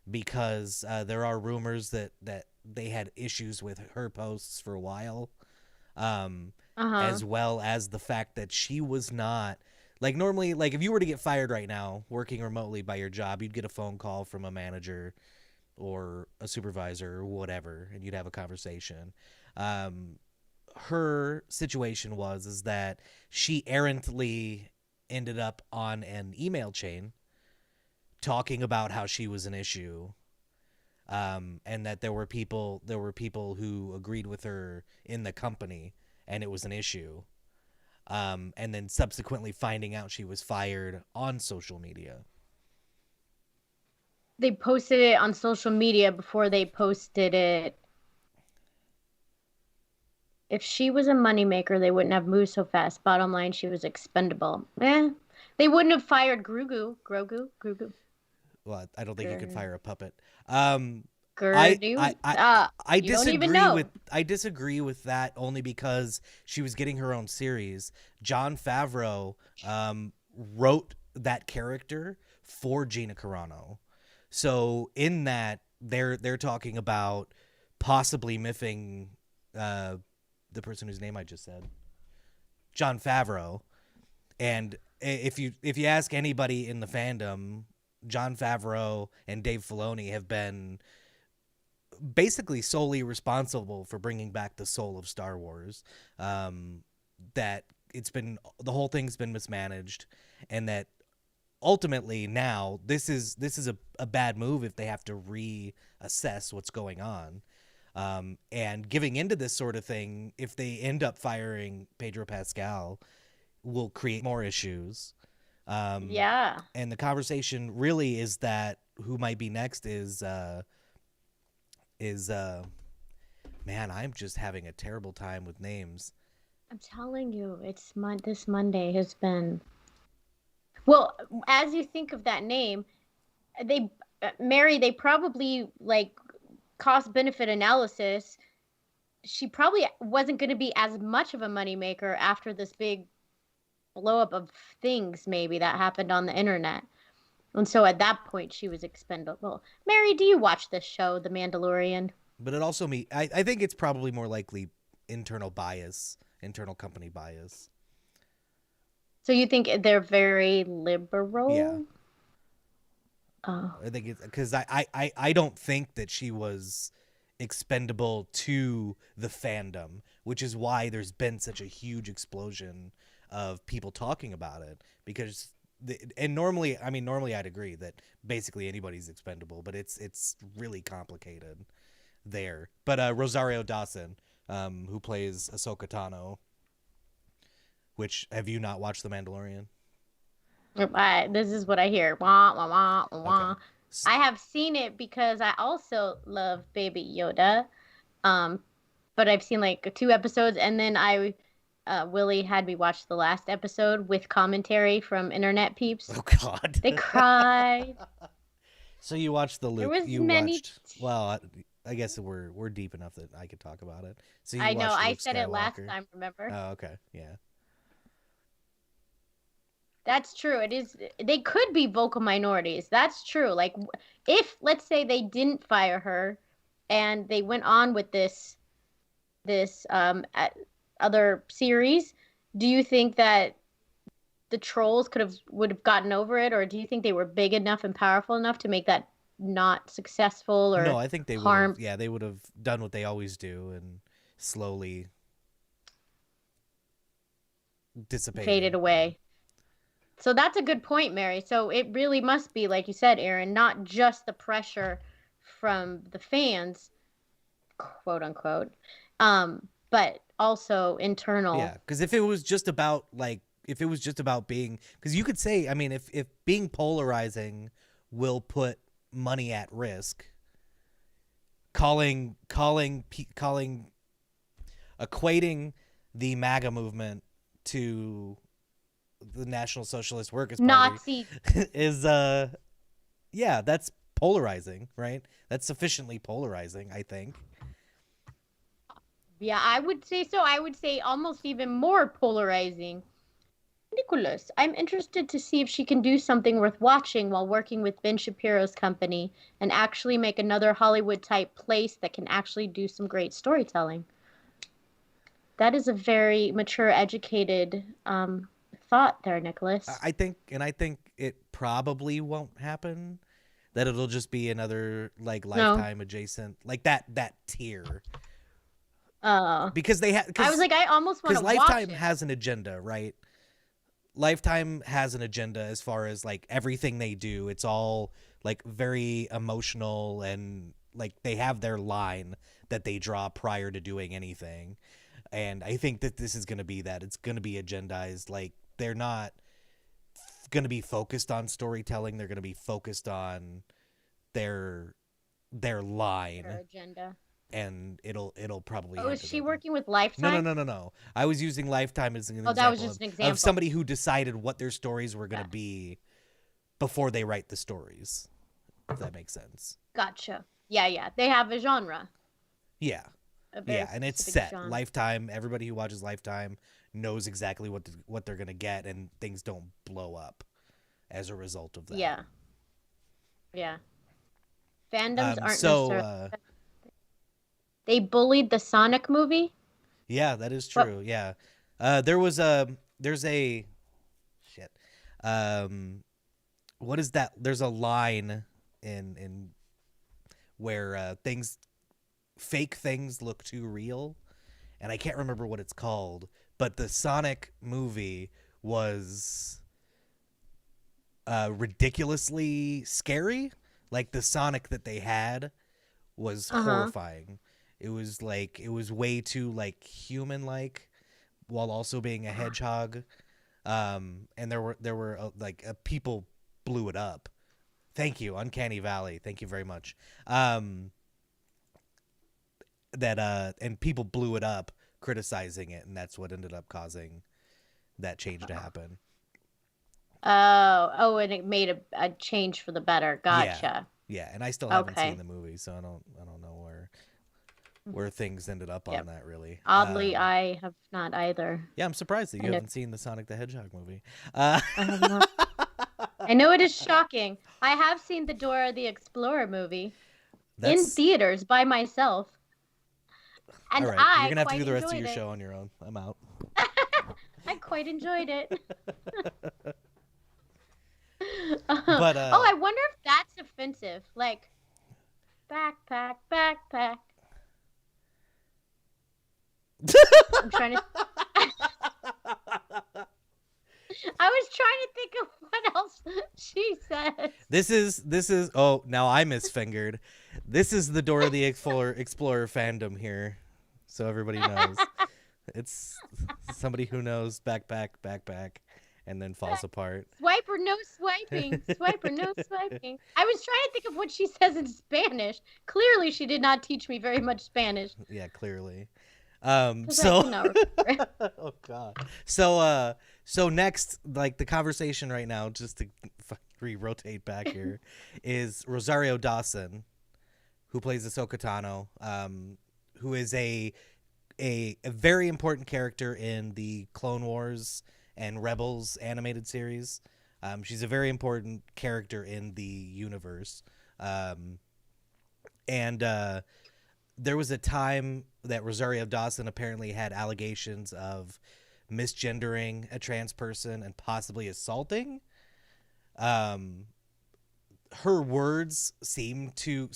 because there are rumors that they had issues with her posts for a while, um, Uh-huh. as well as the fact that she was not like normally like if you were to get fired right now working remotely by your job, you'd get a phone call from a manager or a supervisor or whatever, and you'd have a conversation. Um, Her situation was is that she errantly ended up on an email chain talking about how she was an issue, and that there were people who agreed with her in the company, and it was an issue. And then subsequently finding out she was fired on social media. They posted it on social media before they posted it. If she was a moneymaker, they wouldn't have moved so fast. Bottom line, she was expendable. They wouldn't have fired Grogu, Well, I don't think you could Gur, fire a puppet. Um, I I Gurdu. I I You don't even disagree with know. that only because she was getting her own series. John Favreau wrote that character for Gina Carano. So in that they're talking about possibly miffing uh, the person whose name I just said, John Favreau. And if you ask anybody in the fandom, John Favreau and Dave Filoni have been basically solely responsible for bringing back the soul of Star Wars. That it's been the whole thing's been mismanaged, and that ultimately now this is a bad move if they have to reassess what's going on. And giving into this sort of thing, if they end up firing Pedro Pascal, will create more issues. Um, Yeah. and the conversation really is that who might be next is man, I'm just having a terrible time with names. I'm telling you, this Monday has been. Well, as you think of that name, they Mary, they probably like cost benefit analysis. She probably wasn't going to be as much of a moneymaker after this big blow up of things maybe that happened on the internet. And so at that point she was expendable. Mary, do you watch this show, The Mandalorian? But it also I think it's probably more likely internal bias, internal company bias. So you think they're very Yeah. liberal? Oh. I think it's because I don't think that she was expendable to the fandom, which is why there's been such a huge explosion of people talking about it. Because and normally, I mean, normally I'd agree that basically anybody's expendable, but it's really complicated there. But Rosario Dawson, who plays Ahsoka Tano, which have you not watched The Mandalorian? This is what I hear. Wah, wah, wah, Okay. wah. I have seen it because I also love Baby Yoda. Um, but I've seen like 2 episodes, and then Willie had me watch the last episode with commentary from internet peeps. Oh God. They cried. So you watched the There Luke. was You many. watched. Well, I guess we're deep enough that I could talk about it. So you I know. watched I Luke said it last Skywalker. time. Remember? Oh, okay. Yeah. That's true. It is. They could be vocal minorities. That's true. Like, if let's say they didn't fire her, and they went on with this other series, do you think that the trolls would have gotten over it, or do you think they were big enough and powerful enough to make that not successful No, or I think they would have. harm Yeah, they would have done what they always do and slowly faded dissipated. Yeah. away? So that's a good point, Mary. So it really must be, like you said, Aaron, not just the pressure from the fans, quote unquote, but also internal. Yeah, because if it was just about if it was just about being, because you could say, I mean, if being polarizing will put money at risk, calling equating the MAGA movement to the National Socialist Workers Party Nazi. is yeah, that's polarizing, right? That's sufficiently polarizing, I think. Yeah, I would say so. I would say almost even more polarizing. Nicholas, I'm interested to see if she can do something worth watching while working with Ben Shapiro's company and actually make another Hollywood type place that can actually do some great storytelling. That is a very mature, educated thought there, Nicholas. I think it probably won't happen. That it'll just be another like No. Lifetime adjacent, like that tier, Uh, because they have I was like, I almost want because to watch Lifetime it. has an agenda, right? Lifetime has an agenda as far as like everything they do. It's all like very emotional, and like they have their line that they draw prior to doing anything. And I think that this is going to be that. It's going to be agendized. Like they're not going to be focused on storytelling. They're going to be focused on their Her line, agenda. and it'll probably Oh, hit is to she them. working with No, no, Lifetime? no, no, no. I was using Lifetime as an Oh, that was example just an of example. somebody who decided what their stories were going Yeah. to be before they write the stories. If that makes sense. Gotcha. Yeah, yeah. They have a genre, Yeah. a very Yeah, and it's specific set. genre. Lifetime, everybody who watches Lifetime knows exactly what they're going to get, and things don't blow up as a result of that. Yeah, yeah. Fandoms aren't So necessarily. They bullied the Sonic movie. yeah, that is What? true. Yeah. There's a shit. Um what is that? There's a line in where fake things look too real, and I can't remember what it's called, but the Sonic movie was ridiculously scary. Like the Sonic that they had was Uh-huh. horrifying. It was way too like human like, while also being a hedgehog. And there were people blew it up. Thank you, Uncanny Valley. Thank you very much. That and people blew it up criticizing it, and that's what ended up causing that change to happen. Oh, and it made a change for the better. Yeah. Gotcha. Yeah, and I still haven't seen Okay. the movie, so I don't know where things ended up on Yep. that really. Oddly, I have not either. Yeah, I'm surprised that I you know. haven't seen the Sonic the Hedgehog movie. I have not. I know it is shocking. I have seen the Dora the Explorer movie in That's theaters by myself, all and right. You're I gonna have to quite do the rest of enjoyed your it. show on your own. I'm out. I quite enjoyed it. But Oh, I wonder if that's offensive. Like, backpack, backpack. I'm trying to. I was trying to think of what else she said. this is oh, now I misfingered. This is the Dora the Explorer fandom here, so everybody knows. It's somebody who knows backpack, and then falls apart. Swipe or no swiping. Swipe or no swiping. I was trying to think of what she says in Spanish. Clearly, she did not teach me very much Spanish. Yeah, clearly. 'Cause I So cannot remember. oh god. So next, like the conversation right now, just to re-rotate back here, is Rosario Dawson, who plays Ahsoka Tano, who is a very important character in the Clone Wars and Rebels animated series. She's a very important character in the universe. And there was a time that Rosario Dawson apparently had allegations of misgendering a trans person and possibly assaulting. Um, her words seem to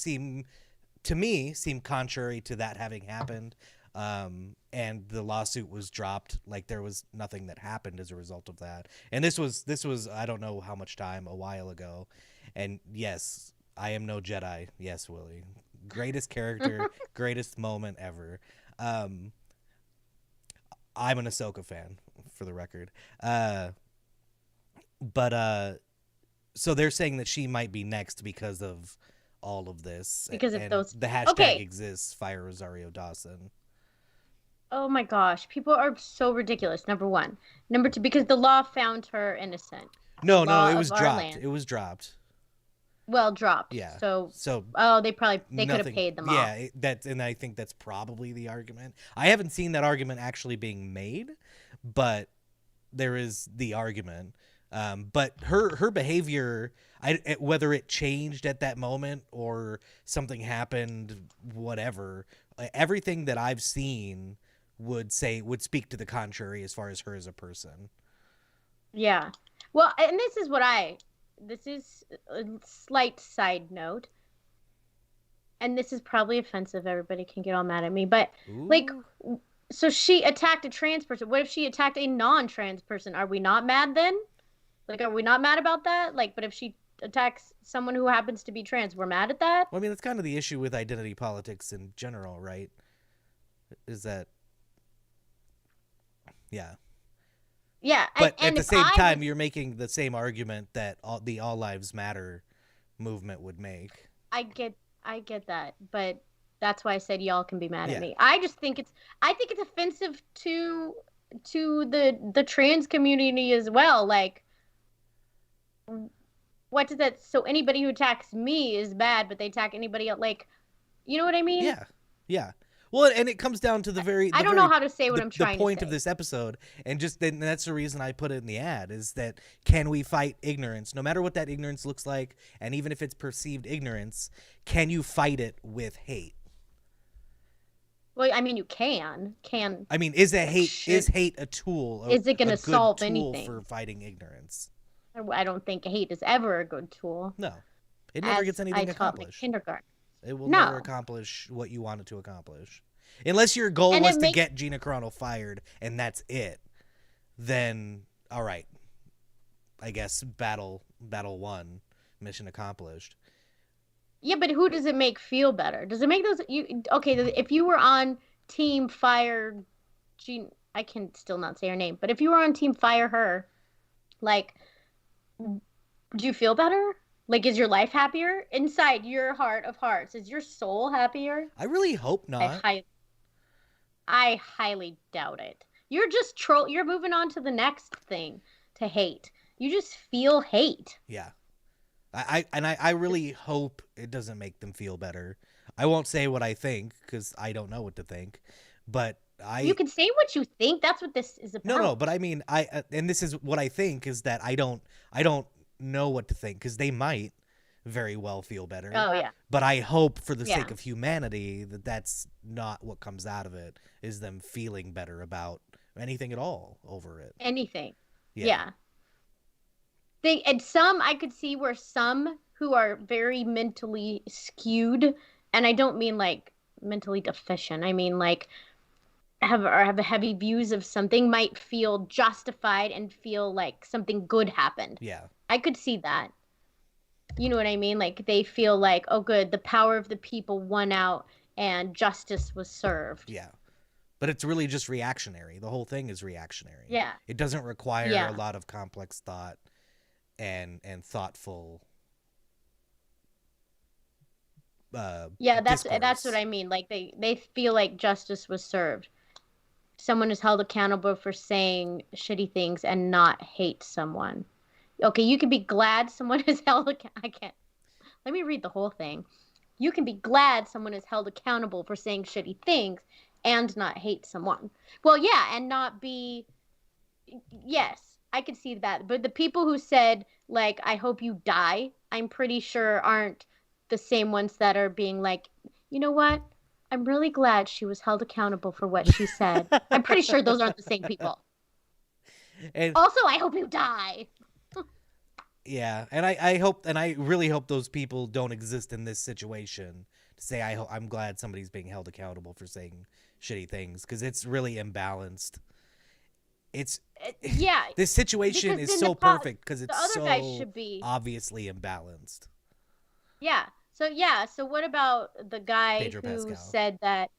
me seem contrary to that having happened. And the lawsuit was dropped. Like there was nothing that happened as a result of that. And this was I don't know how much time, a while ago. And yes, I am no Jedi. Yes, Willie. Greatest character, greatest moment ever. Um, I'm an Ahsoka fan, for the record. But so they're saying that she might be next because of all of this. Because of and those. the hashtag Okay. exists, Fire Rosario Dawson. Oh my gosh, people are so ridiculous. Number one, number two, because the law found her innocent. No, Law it of was our dropped. land. It was dropped. Well, dropped. Yeah. So So they could have paid them off. Yeah, and I think that's probably the argument. I haven't seen that argument actually being made, but there is the argument. But her behavior, whether it changed at that moment or something happened, whatever, everything that I've seen would speak to the contrary as far as her as a person. Yeah. Well, and this is a slight side note, and this is probably offensive. Everybody can get all mad at me, but like, so she attacked a trans person. What if she attacked a non-trans person? Are we not mad then? Like, are we not mad about that? Like, but if she attacks someone who happens to be trans, we're mad at that? Well, I mean, that's kind of the issue with identity politics in general, right? Is that, yeah. Yeah, but and at the same time, you're making the same argument that the All Lives Matter movement would make. I get that, but that's why I said y'all can be mad at me. I think it's offensive to the trans community as well. Like, what does that? So anybody who attacks me is bad, but they attack anybody else, like, you know what I mean? Yeah. Well, and it comes down to I don't know how to say what I'm trying to say. The point of this episode, and that's the reason I put it in the ad, is that can we fight ignorance, no matter what that ignorance looks like, and even if it's perceived ignorance, can you fight it with hate? Well, I mean, you can. I mean, is hate a tool? Is it going to solve anything for fighting ignorance? I don't think hate is ever a good tool. No, it never gets anything accomplished. Kindergarten. It will never accomplish what you want it to accomplish. Unless your goal was to get Gina Carano fired and that's it, then all right. I guess battle won, mission accomplished. Yeah, but who does it make feel better? Does it make if you were on Team Fire Gina, I can still not say her name, but if you were on Team Fire her, like, do you feel better? Like, is your life happier? Inside your heart of hearts, is your soul happier? I really hope not. I highly doubt it. You're just you're moving on to the next thing, to hate. You just feel hate. Yeah. I really hope it doesn't make them feel better. I won't say what I think because I don't know what to think, but you can say what you think. That's what this is about. No, but I mean, and this is what I think is that I don't know what to think because they might very well feel better. Oh yeah. But I hope for the sake of humanity that that's not what comes out of it, is them feeling better about anything at all over it. Anything. Yeah. And some I could see where some who are very mentally skewed, and I don't mean like mentally deficient. I mean like have heavy views of something, might feel justified and feel like something good happened. Yeah. I could see that. You know what I mean? Like they feel like, oh good, the power of the people won out and justice was served. Yeah. But it's really just reactionary. The whole thing is reactionary. Yeah. It doesn't require a lot of complex thought and thoughtful that's what I mean. Like they feel like justice was served. Someone is held accountable for saying shitty things and not hate someone. Okay, you can be glad someone is held I can't. Let me read the whole thing. You can be glad someone is held accountable for saying shitty things and not hate someone. Well, yeah, and not be... Yes, I could see that. But the people who said, like, I hope you die, I'm pretty sure aren't the same ones that are being like, you know what? I'm really glad she was held accountable for what she said. I'm pretty sure those aren't the same people. And Also, I hope you die. yeah, and I hope, and I really hope those people don't exist in this situation to say I'm glad somebody's being held accountable for saying shitty things, because it's really imbalanced. It's Yeah, this situation because is then so perfect because the it's other guy so should be. obviously imbalanced. Yeah. So what about the guy Pedro who Pascal. said that?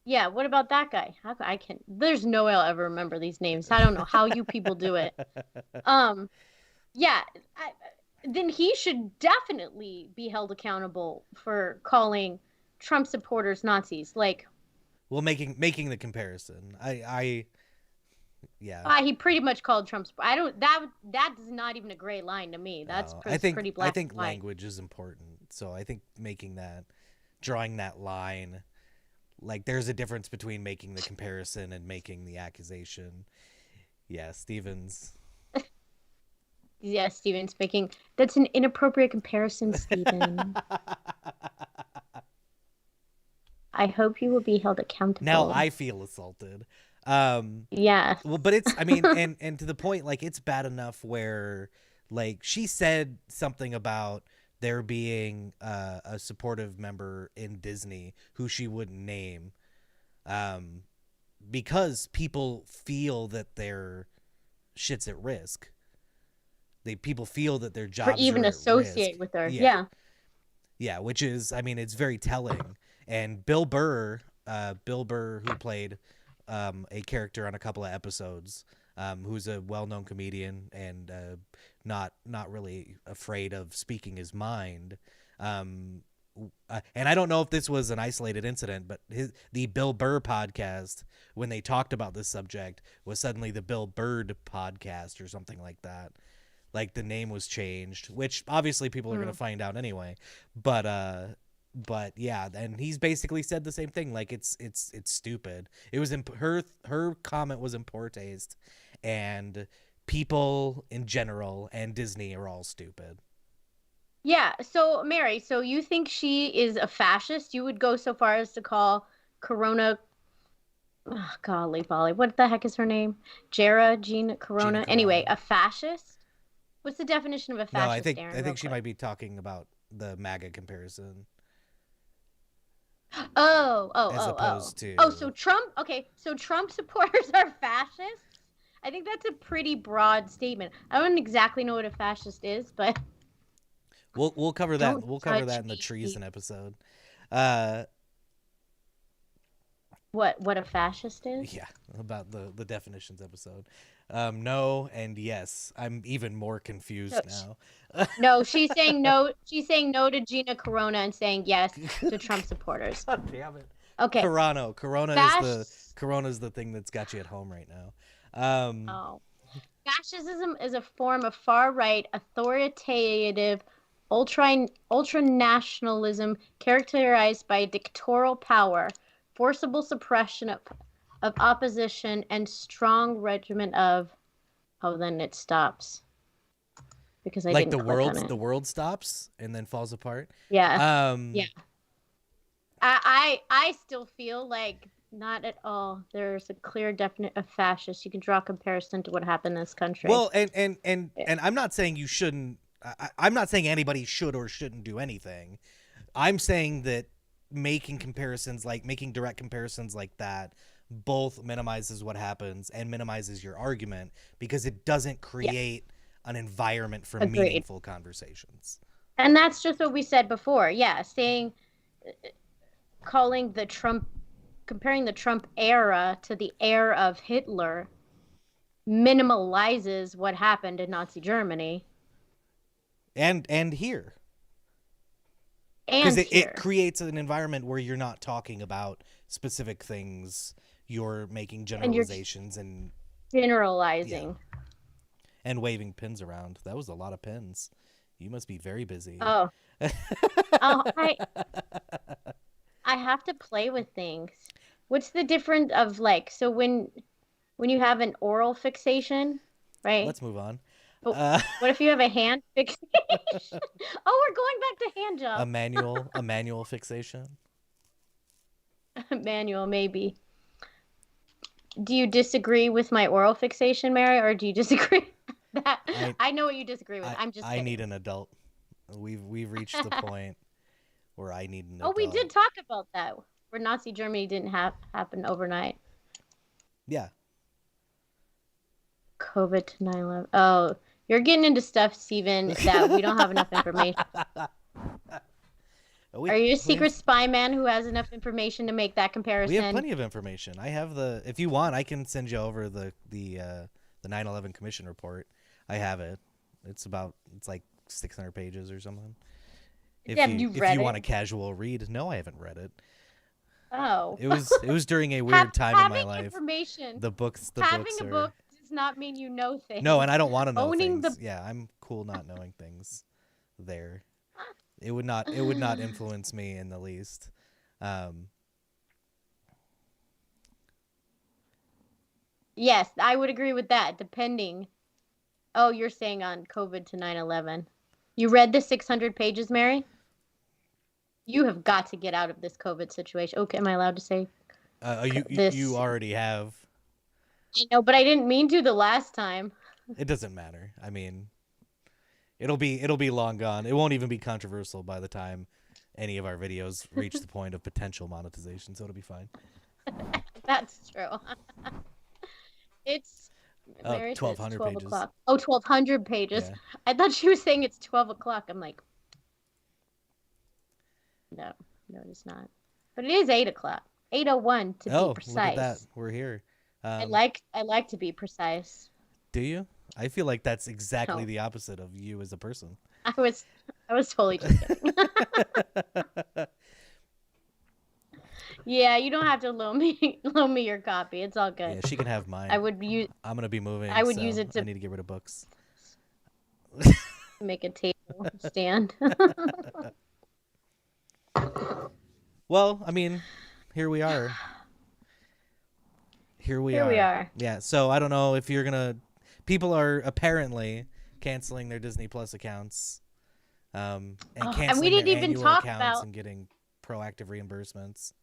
Yeah, what about that guy? I can. There's no way I'll ever remember these names. I don't know how you people do it. Um, yeah, then he should definitely be held accountable for calling Trump supporters Nazis. Like, Well, making the comparison, I yeah. he pretty much called Trump. I don't. That is not even a gray line to me. That's I think pretty I black think and white. language is important. So I think drawing that line, like there's a difference between making the comparison and making the accusation. Yeah, Stevens. Yeah, Steven speaking. That's an inappropriate comparison, Steven. I hope you will be held Now accountable. I feel assaulted. Yeah. Well, but it's, I mean, and to the point, like it's bad enough where like she said something about there being a supportive member in Disney who she wouldn't name, um, because people feel that their shit's at risk. People feel that their For jobs even are at risk. associate with her. Yeah, Yeah. yeah, which is, I mean, it's very telling. And Bill Burr, who played a character on a couple of episodes, who's a well-known comedian and not really afraid of speaking his mind. And I don't know if this was an isolated incident, but the Bill Burr podcast, when they talked about this subject, was suddenly the Bill Bird podcast or something like that. Like the name was changed, which obviously people are going to find out anyway. But yeah, and he's basically said the same thing. Like it's stupid. It was her comment was in poor taste, and people in general and Disney are all stupid. Yeah. So, Mary, so you think she is a fascist? You would go so far as to call Corona. Oh, golly, Bolly. What the heck is her name? Jean Gina Corona. Anyway, Carano. a fascist? What's the definition of a No, fascist, I Aaron, real think she quick? might be talking about the MAGA comparison as Oh. opposed Oh, to. so Trump, okay, so Trump supporters are fascists? I think that's a pretty broad statement. I don't exactly know what a fascist is, but We'll cover that. don't We'll cover touch that in the me. treason episode. Uh, What a fascist is? yeah, about the definitions episode. No and yes. I'm even more No, confused now. no, she's saying no. She's saying no to Gina Corona and saying yes to Trump supporters. God damn it. Okay, fasc. Corona's the thing that's got you at home right now. Oh, fascism is a form of far-right, authoritative, ultra nationalism characterized by dictatorial power, forcible suppression of opposition, and strong regimen of. Oh, then it stops because I like didn't click on the it. world stops and then falls apart. Yeah, yeah. Um I still feel like not at all. There's a clear definite of fascist. You can draw a comparison to what happened in this country. well, and I'm not saying you shouldn't. I'm not saying anybody should or shouldn't do anything. I'm saying that making direct comparisons like that both minimizes what happens and minimizes your argument because it doesn't Yeah, create an environment for agreed. meaningful conversations. And that's just what we said before. Yeah, saying calling the Trump comparing the Trump era to the era of Hitler minimalizes what happened in Nazi Germany And here, because and it here. creates an environment where you're not talking about specific things, you're making And you're generalizations and yeah, generalizing. and waving pins around. That was a lot of pins. You must be very busy. Oh, oh, I have to play with things. What's the difference of like so when you have an oral fixation, right? Let's move on. But uh what if you have a hand fixation? Oh, we're going back to hand a job. manual fixation. Manual, maybe. Do you disagree with my oral fixation, Mary, or do you disagree that I I know what you disagree with? I I'm just I kidding. need an adult. We've reached the point where I need an Oh, we did adult. talk about that. Where Nazi Germany didn't happen overnight. Yeah. COVID to 9/11. Oh, you're getting into stuff, Steven, that we don't have enough information. we Are you a we have secret spy man who has enough information to make that we have comparison? plenty of information. I have the. If you want, I can send you over the 9/11 Commission report. I have it. It's like 600 pages or something. Have you If read you it? want a casual read, no, I haven't read it. Oh. It was during a weird time in my Having life. information, The having books a are book does not mean you know things. no, and I don't want to know Owning things. the Yeah, I'm cool not knowing things. There, it would not influence me in the least. Um, Yes, I would agree with that, depending. Oh, you're saying on COVID to 9/11. You read the 600 pages, Mary? You have got to get out of this COVID situation. Okay, am I allowed to say you this? already have. I know, but I didn't mean to the last time. It doesn't matter. I mean, it'll be long gone. It won't even be controversial by the time any of our videos reach the point of potential monetization, so it'll be fine. That's true. It's Oh, Mary says 1,200 12 pages. o'clock. Oh, 1,200 pages. Yeah. I thought she was saying it's 12 o'clock. I'm like, no, no, it's not. But it is 8 o'clock. 8:01 to be precise. Look at that. We're here. I like to be precise. Do you? I feel like that's exactly No. the opposite of you as a person. I was totally just kidding. Yeah, you don't have to loan me your copy. It's all good. Yeah, she can have mine. I would use I'm gonna be moving. I would so use it I to need to get rid of books. make a table stand. Well, I mean, here we are. Here we are. Yeah. So I don't know if you're gonna. People are apparently canceling their Disney Plus accounts, and canceling and we didn't their even annual talk accounts about and getting proactive reimbursements.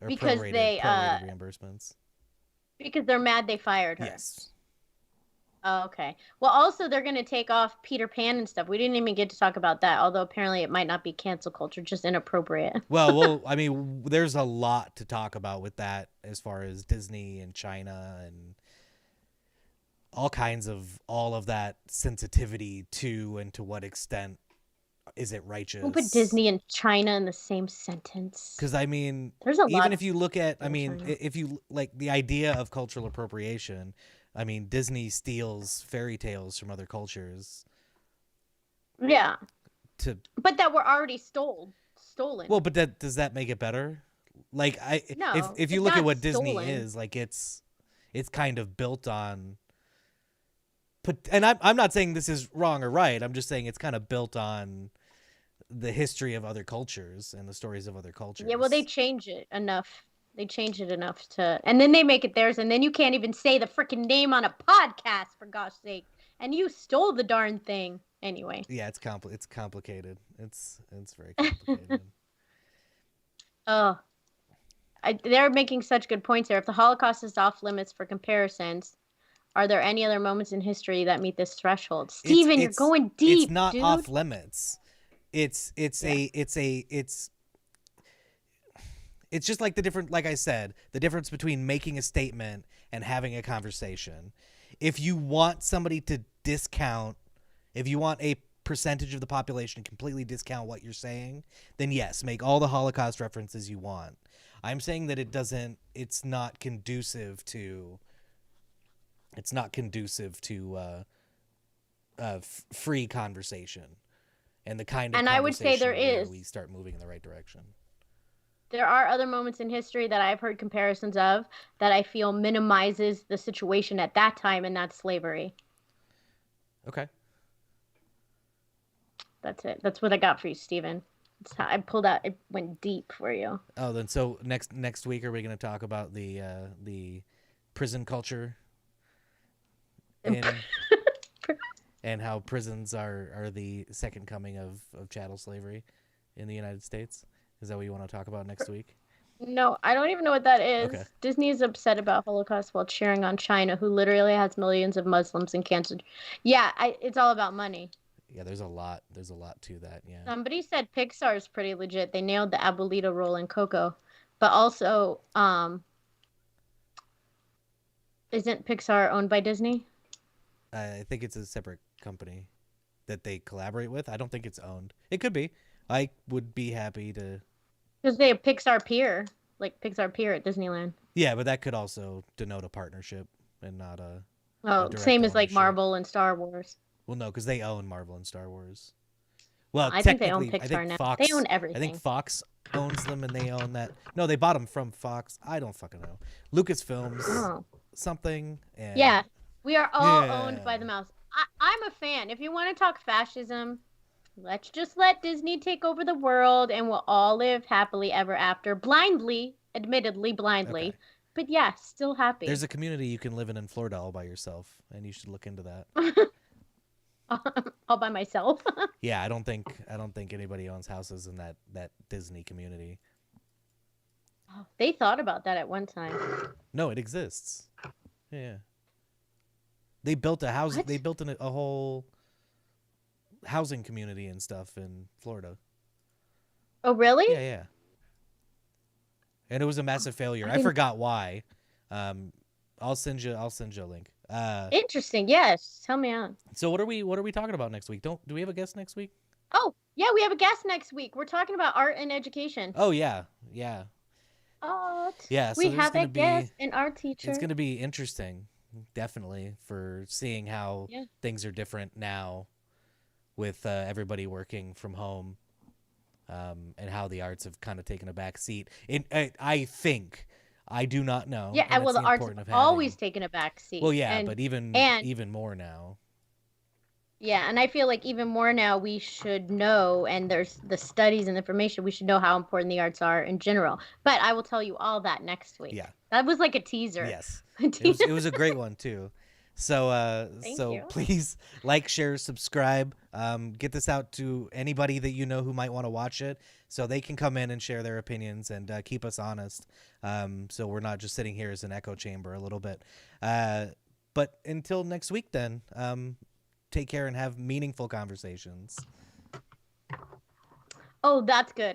Or because prorated reimbursements. because they're mad they fired her. Yes. Oh, okay. Well, also they're gonna take off Peter Pan and stuff. We didn't even get to talk about that, although apparently it might not be cancel culture, just inappropriate. Well, I mean, there's a lot to talk about with that as far as Disney and China and all of that sensitivity to and to what extent is it righteous? Don't put Disney and China in the same sentence. Because I mean, There's a lot. even if you look at, I in mean, China. if you like the idea of cultural appropriation, I mean, Disney steals fairy tales from other cultures Yeah, to. but that were already stolen. Well, but does that make it better? Like No, if you it's look at not what Disney stolen. is, like it's kind of built on. And I'm not saying this is wrong or right. I'm just saying it's kind of built on the history of other cultures and the stories of other cultures. Yeah, well, they change it enough. They change it enough to, and then they make it theirs, and then you can't even say the freaking name on a podcast, for gosh sake. And you stole the darn thing anyway. Yeah, it's complicated. It's very complicated. Oh, they're making such good points here. If the Holocaust is off limits for comparisons, are there any other moments in history that meet this threshold? Steven, you're going deep. It's not dude. off limits. It's just like the different, like I said, the difference between making a statement and having a conversation. If you want somebody to discount, if you want a percentage of the population to completely discount what you're saying, then yes, make all the Holocaust references you want. I'm saying that it's not conducive to free conversation. And the kind of And I would say there where is. we start moving in the right direction. There are other moments in history that I've heard comparisons of that I feel minimizes the situation at that time, and that's slavery. Okay. That's it. That's what I got for you, Steven. It's how I pulled out. It went deep for you. Oh, then so next week are we going to talk about the prison culture and how prisons are the second coming of chattel slavery in the United States? Is that what you want to talk about next week? No, I don't even know what that Okay. is. Disney is upset about Holocaust while cheering on China, who literally has millions of Muslims and cancer. Yeah, it's all about money. Yeah, there's a lot. There's a lot to that. Yeah. Somebody said Pixar is pretty legit. They nailed the Abuelita role in Coco, but also, isn't Pixar owned by Disney? I think it's a separate company that they collaborate with. I don't think it's owned. It could be. I would be happy to. Because they have Pixar Pier, like Pixar Pier at Disneyland. Yeah, but that could also denote a partnership and not a Oh, direct same as like ownership. Marvel and Star Wars. Well, no, because they own Marvel and Star Wars. No, Well, I think they own technically, I Pixar think now. They Fox. own I think everything. Fox owns them, and they own that. No, they bought them from Fox. I don't fucking know. Lucasfilms, Oh. something, and Yeah, we are all owned by yeah. the mouse. I'm a fan. If you want to talk fascism, let's just let Disney take over the world and we'll all live happily ever after. Blindly, admittedly, Okay. blindly. But yeah, still There's happy. a community you can live in Florida all by yourself, and you should look into that. All by myself. Yeah, I don't think anybody owns houses in that Disney community. They thought about that at one time. No, it exists. Yeah. They built a house. They What? built a whole housing community and stuff in Florida. Oh, really? Yeah, yeah. And it was a massive failure. I I didn't. forgot why. Um, I'll send you a link. Interesting. Yes. Tell me on. So what are we talking about next week? Do we have a guest next week? Oh, yeah, we have a guest next week. We're talking about art and education. Oh yeah, yeah, Art. yeah. So We there's have a gonna be guest, an art it's teacher. gonna be interesting, definitely for seeing how Yeah. things are different now with everybody working from home, and how the arts have kind of taken a back seat. I think I do not know, Yeah, and well, that's the the arts have important of always having. taken a back Well, seat, yeah, but even and even more now. yeah, and I feel like even more now we should know, and there's the studies and information, we should know how important the arts are in general. But I will tell you all that next Yeah. week. That was like a teaser. Yes. It was a great one too. So Thank so you. please like, share, subscribe. Get this out to anybody that you know who might want to watch it, so they can come in and share their opinions and keep us honest. So we're not just sitting here as an echo chamber a little bit. But until next week, then take care and have meaningful conversations. Oh, that's good.